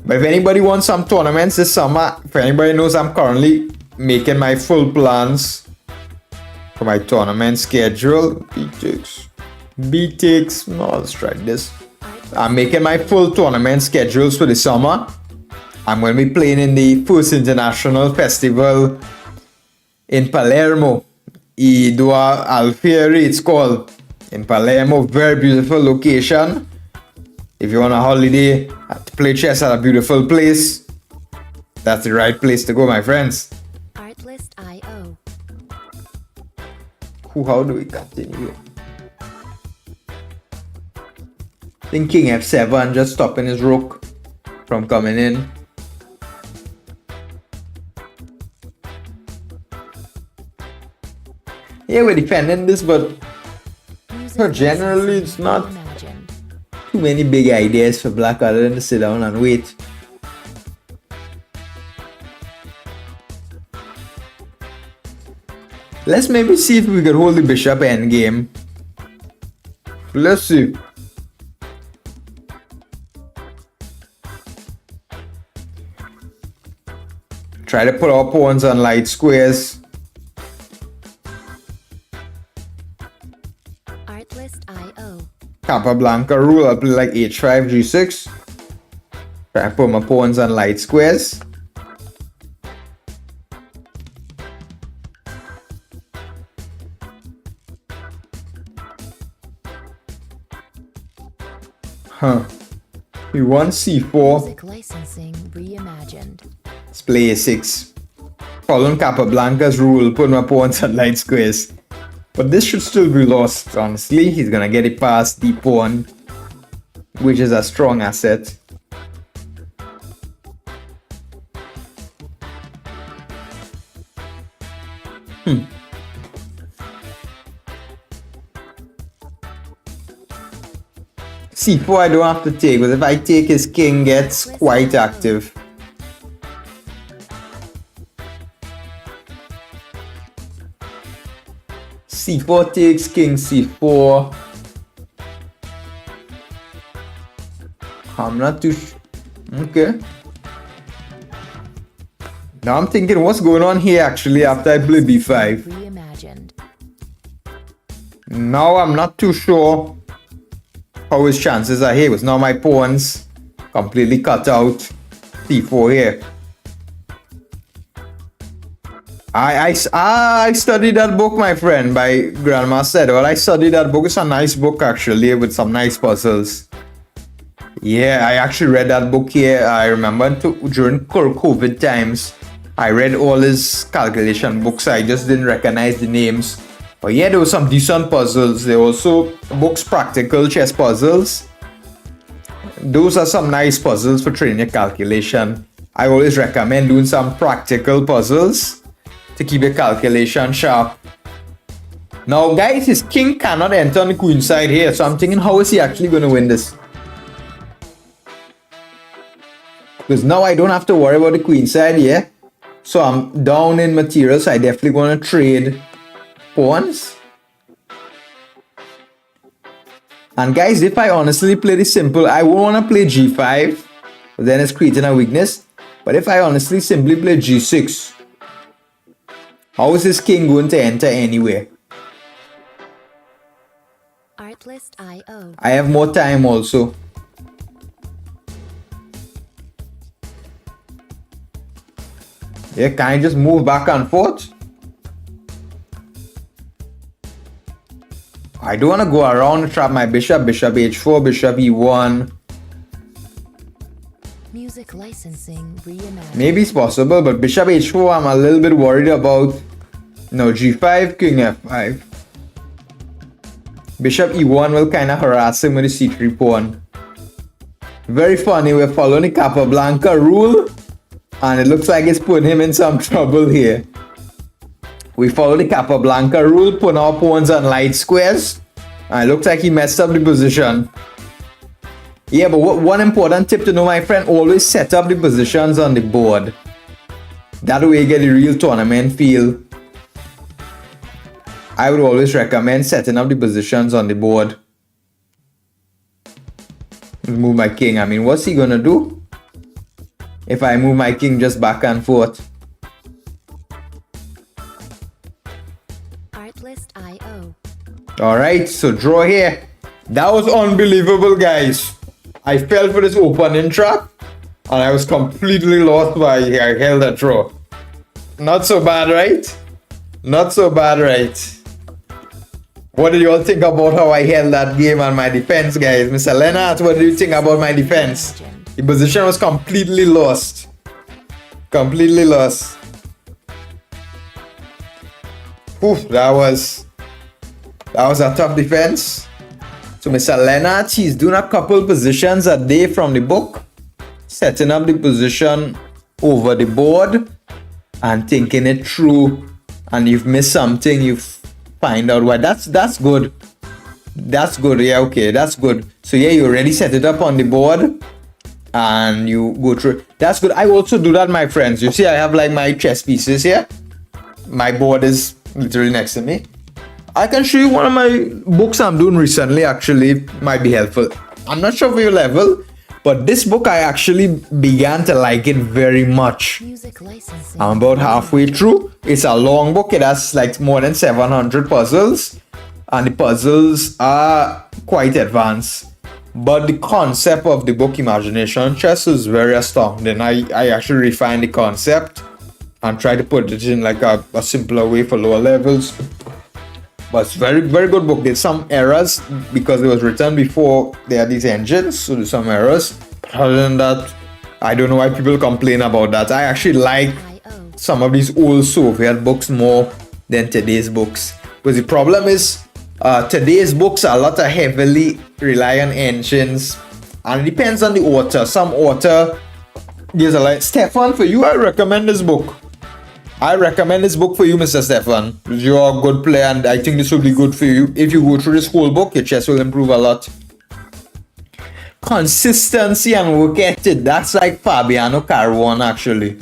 A: But if anybody wants some tournaments this summer, if anybody knows, I'm currently making my full plans for my tournament schedule. B takes. No, let's try this. I'm making my full tournament schedules for the summer. I'm going to be playing in the first international festival in Palermo. Idua Alfieri, it's called, in Palermo. Very beautiful location. If you're on a holiday to play chess at a beautiful place, that's the right place to go, my friends.
B: Artlist.io.
A: How do we continue? I think King F7 just stopping his rook from coming in. Yeah, we're defending this, but generally it's not too many big ideas for black other than to sit down and wait. Let's maybe see if we can hold the bishop endgame. Let's see. Try to put our pawns on light squares.
B: Artlist.io.
A: Capablanca rule, I'll play like h5, g6. Try to put my pawns on light squares. We want c4.
B: Music licensing reimagined.
A: Let's play a6. Following Capablanca's rule, put my pawns on light squares. But this should still be lost, honestly. He's gonna get it past the pawn, which is a strong asset. c4 I don't have to take, but if I take, his king gets quite active. c4 takes, king c4. I'm not too okay. Now I'm thinking what's going on here actually after I play b5.
B: Reimagined.
A: Now I'm not too sure how his chances are here, because now my pawns completely cut out c4 here. I studied that book, my friend, by Grandmaster Edward. I studied that book. It's a nice book actually, with some nice puzzles. Yeah, I actually read that book here. I remember during COVID times, I read all his calculation books. I just didn't recognize the names. But yeah, there were some decent puzzles. There were also books, practical chess puzzles. Those are some nice puzzles for training your calculation. I always recommend doing some practical puzzles to keep your calculation sharp. Now guys, his king cannot enter on the queen side here, so I'm thinking, how is he actually going to win this? Because now I don't have to worry about the queen side here. So I'm down in materials, so I definitely want to trade pawns. And guys, if I honestly play this simple, I won't want to play g5, but then it's creating a weakness. But if I honestly simply play g6, how is this king going to enter anywhere?
B: Artlist.io.
A: I have more time also. Yeah, can I just move back and forth? I don't want to go around and trap my bishop. Bishop h4, bishop e1.
B: Music licensing reimagined.
A: Maybe it's possible, but bishop h4 I'm a little bit worried about. No, g5, king f5. Bishop e1 will kind of harass him with the c3 pawn. Very funny, we're following the Capablanca rule, and it looks like it's putting him in some trouble here. We follow the Capablanca rule, put our pawns on light squares, and it looks like he messed up the position. Yeah, but one important tip to know, my friend, always set up the positions on the board. That way you get the real tournament feel. I would always recommend setting up the positions on the board. Move my king. I mean, what's he gonna do if I move my king just back and forth?
B: Artlist.io.
A: Alright, so draw here. That was unbelievable, guys. I fell for this opening trap and I was completely lost by I held that draw. Not so bad, right? Not so bad, right? What did you all think about how I held that game on my defense, guys? Mr. Leonard, what do you think about my defense? The position was completely lost. Completely lost. Oof, that was a tough defense. So Mr. Leonard, he's doing a couple positions a day from the book, setting up the position over the board and thinking it through. And you've missed something, you find out why. That's good. That's good. Yeah, okay, that's good. So yeah, you already set it up on the board and you go through. That's good. I also do that, my friends. You see, I have like my chess pieces here. My board is literally next to me. I can show you one of my books I'm doing recently. Actually, might be helpful. I'm not sure for your level, but this book I actually began to like it very much.
B: Music licensing.
A: I'm about halfway through. It's a long book. It has like more than 700 puzzles, and the puzzles are quite advanced. But the concept of the book, Imagination Chess, is very astounding. I actually refined the concept and try to put it in like a simpler way for lower levels. But it's very, very good book. There's some errors because it was written before they had these engines, so there's some errors. But other than that, I don't know why people complain about that. I actually like some of these old Soviet books more than today's books. Because the problem is, today's books are a lot of heavily rely on engines, and it depends on the author. Some author, there's a like Stefan. For you, I recommend this book. I recommend this book for you, Mr. Stefan. You're a good player, and I think this will be good for you. If you go through this whole book, your chess will improve a lot. Consistency and work ethic. That's like Fabiano Caruana, actually.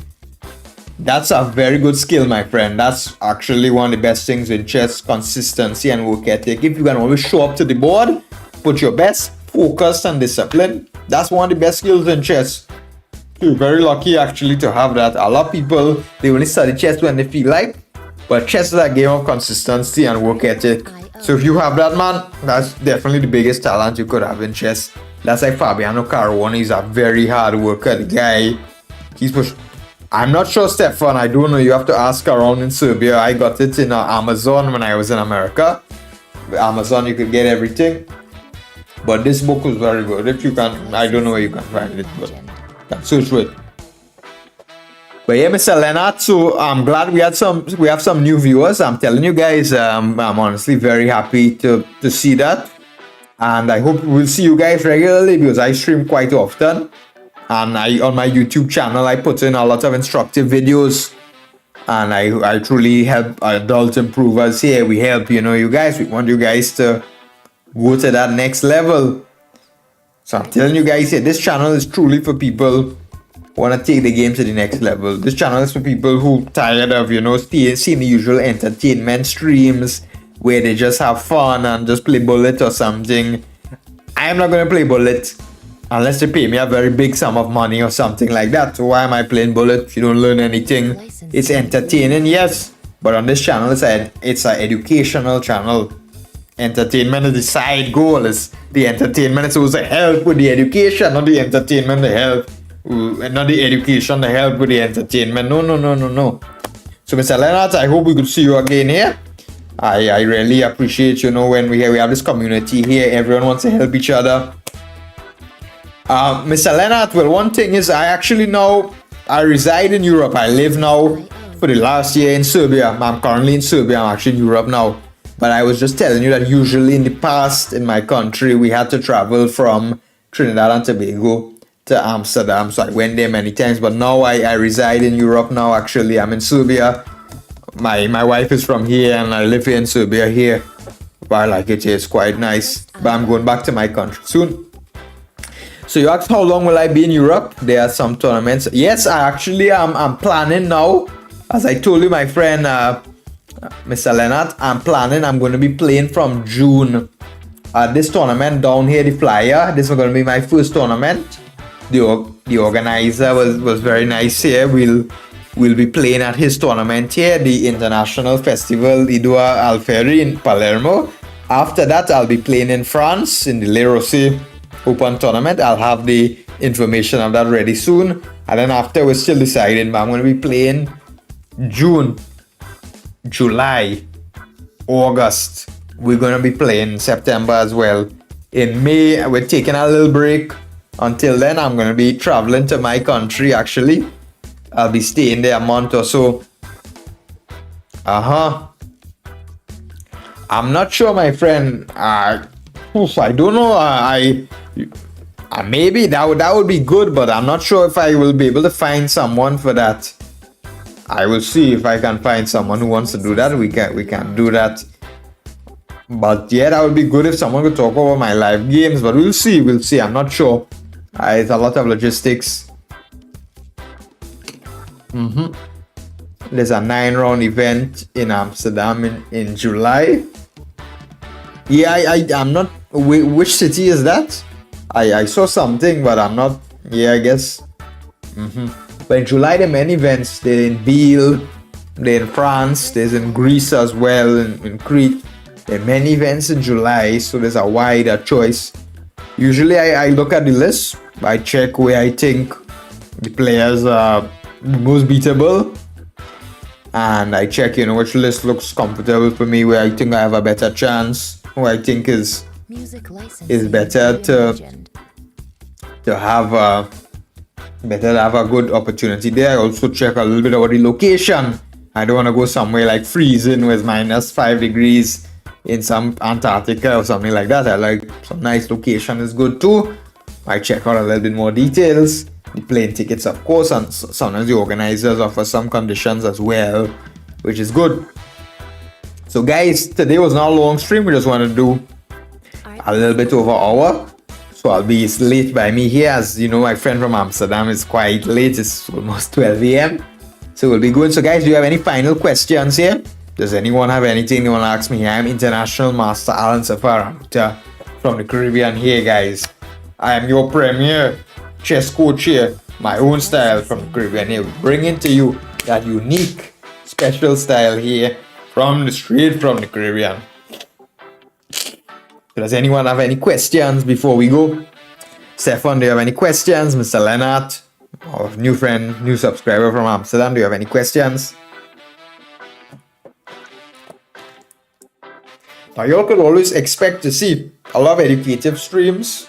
A: That's a very good skill, my friend. That's actually one of the best things in chess, consistency and work ethic. If you can always show up to the board, put your best, focus and discipline, that's one of the best skills in chess. You're very lucky actually to have that. A lot of people, they only study chess when they feel like, but chess is a game of consistency and work ethic. So if you have that, man, that's definitely the biggest talent you could have in chess. That's like Fabiano Caruana. He's a very hard worker. The guy, he's pushed. I'm not sure, Stefan. I don't know. You have to ask around in Serbia. I got it in Amazon when I was in America. With Amazon, you could get everything. But this book was very good. If you can, I don't know where you can find it, but can search for it. But yeah, Mr. Leonard, so I'm glad we have some new viewers. I'm telling you guys, I'm honestly very happy to see that. And I hope we'll see you guys regularly because I stream quite often. And on my YouTube channel, I put in a lot of instructive videos. And I truly help adult improvers here. We help, you guys. We want you guys to go to that next level. So I'm telling you guys here, this channel is truly for people who want to take the game to the next level. This channel is for people who tired of, seeing the usual entertainment streams where they just have fun and just play bullet or something. I am not going to play bullet unless they pay me a very big sum of money or something like that. So why am I playing bullet if you don't learn anything? It's entertaining, yes, but on this channel it's an educational channel. Entertainment is the side goal. Is the entertainment is supposed to help with the education, not the entertainment to help, not the education to help with the entertainment. No. So Mr. Leonard, I hope we could see you again here. I really appreciate, when we have this community here. Everyone wants to help each other. Mr. Leonard, well, one thing is I reside in Europe. I live now for the last year in Serbia. I'm currently in Serbia. I'm actually in Europe now. But I was just telling you that usually in the past in my country, we had to travel from Trinidad and Tobago to Amsterdam. So I went there many times. But now I reside in Europe now, actually. I'm in Serbia. My wife is from here and I live here in Serbia here. But I like it here. It's quite nice. But I'm going back to my country soon. So you asked how long will I be in Europe? There are some tournaments. Yes, I'm planning now. As I told you, my friend, Mr. Leonard, I'm going to be playing from June. This tournament down here, the Flyer, this is going to be my first tournament. The organizer was very nice here. We'll be playing at his tournament here, the International Festival Idua Alferi in Palermo. After that, I'll be playing in France in the Le Rossi Open Tournament. I'll have the information of that ready soon. And then after, we're still deciding, but I'm going to be playing June. July, August. We're gonna be playing September as well. In May, we're taking a little break. Until then, I'm gonna be traveling to my country. Actually, I'll be staying there a month or so. I'm not sure, my friend. I don't know. Maybe that would be good, but I'm not sure if I will be able to find someone for that. I will see if I can find someone who wants to do that. We can do that. But yeah, that would be good if someone could talk over my live games. But we'll see. I'm not sure. It's a lot of logistics. There's a 9-round event in Amsterdam in July. Yeah, I'm not. Which city is that? I saw something, but I'm not. Yeah, I guess. But in July, there are many events. They're in Biel, they're in France, there's in Greece as well, in Crete. There are many events in July, so there's a wider choice. Usually, I look at the list. I check where I think the players are most beatable. And I check, which list looks comfortable for me, where I think I have a better chance, who I think is better to have a good opportunity there. I also check a little bit about the location. I don't want to go somewhere like freezing with -5 degrees in some Antarctica or something like that. I like some nice location is good too. I check out a little bit more details. The plane tickets, of course, and sometimes the organizers offer some conditions as well, which is good. So guys, today was not a long stream. We just want to do a little bit over an hour. So it's late by me here, as you know, my friend from Amsterdam is quite late. It's almost 12 a.m. So we'll be good. So guys, do you have any final questions here? Does anyone have anything they want to ask me? I'm International Master Alan Safar Ramoutar from the Caribbean here, guys. I am your premier chess coach here, my own style from the Caribbean here, bringing to you that unique, special style here straight from the Caribbean. Does anyone have any questions before we go? Stefan, do you have any questions? Mr. Leonard, our new friend, new subscriber from Amsterdam, do you have any questions? Now, you all could always expect to see a lot of educative streams.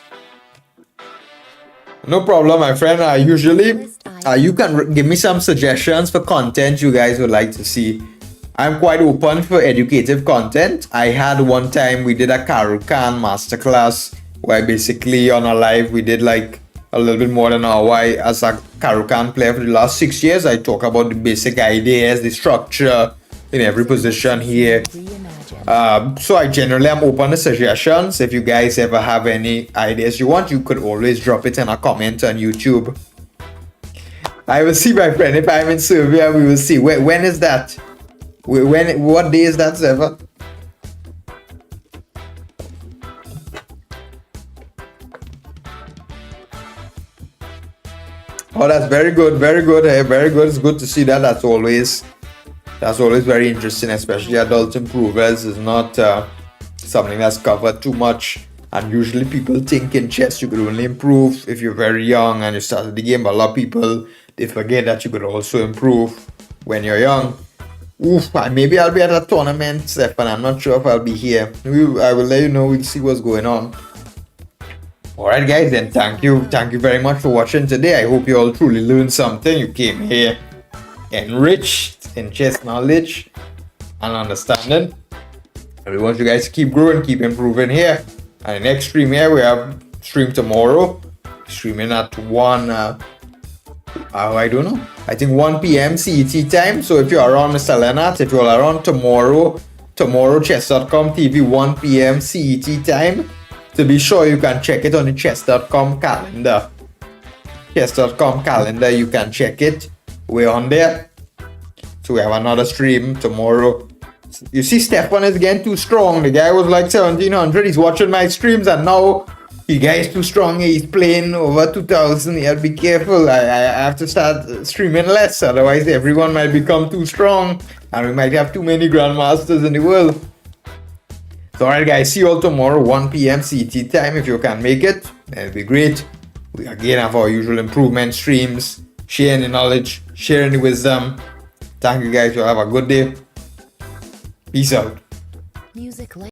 A: No problem, my friend. Usually, you can give me some suggestions for content you guys would like to see. I'm quite open for educative content. I had one time we did a Karukan masterclass where basically on a live we did like a little bit more than an hour. As a Karukan player for the last 6 years, I talk about the basic ideas, the structure in every position here. So I generally am open to suggestions. If you guys ever have any ideas you want, you could always drop it in a comment on YouTube. I will see, my friend. If I'm in Serbia, we will see. When is that? What day is that, Zeva? Oh, that's very good, very good. Hey, very good. It's good to see that. That's always very interesting, especially adult improvers. Is not something that's covered too much. And usually people think in chess you could only improve if you're very young and you started the game. But a lot of people, they forget that you could also improve when you're young. Maybe I'll be at a tournament, Stefan. I'm not sure if I'll be here. I will let you know. We'll see what's going on. Alright guys, then thank you very much for watching today. I hope you all truly learned something. You came here enriched in chess knowledge and understanding. And we want you guys to keep growing, keep improving here. And the next stream here, we have stream tomorrow. Streaming at 1 I don't know. I think 1 p.m. CET time. So if you're around, Mr. Leonard, if you're around tomorrow chess.com TV 1 p.m. CET time. To be sure, you can check it on the chess.com calendar. Chess.com calendar, you can check it. We're on there. So we have another stream tomorrow. You see, Stefan is getting too strong. The guy was like 1700. He's watching my streams and now the guy is too strong. He's playing over 2000. You have to be careful. I have to start streaming less. Otherwise, everyone might become too strong. And we might have too many grandmasters in the world. So alright guys, see you all tomorrow 1 p.m. CT time. If you can make it, that'll be great. We again have our usual improvement streams, sharing the knowledge, sharing the wisdom. Thank you guys. You'll have a good day. Peace out.
B: Music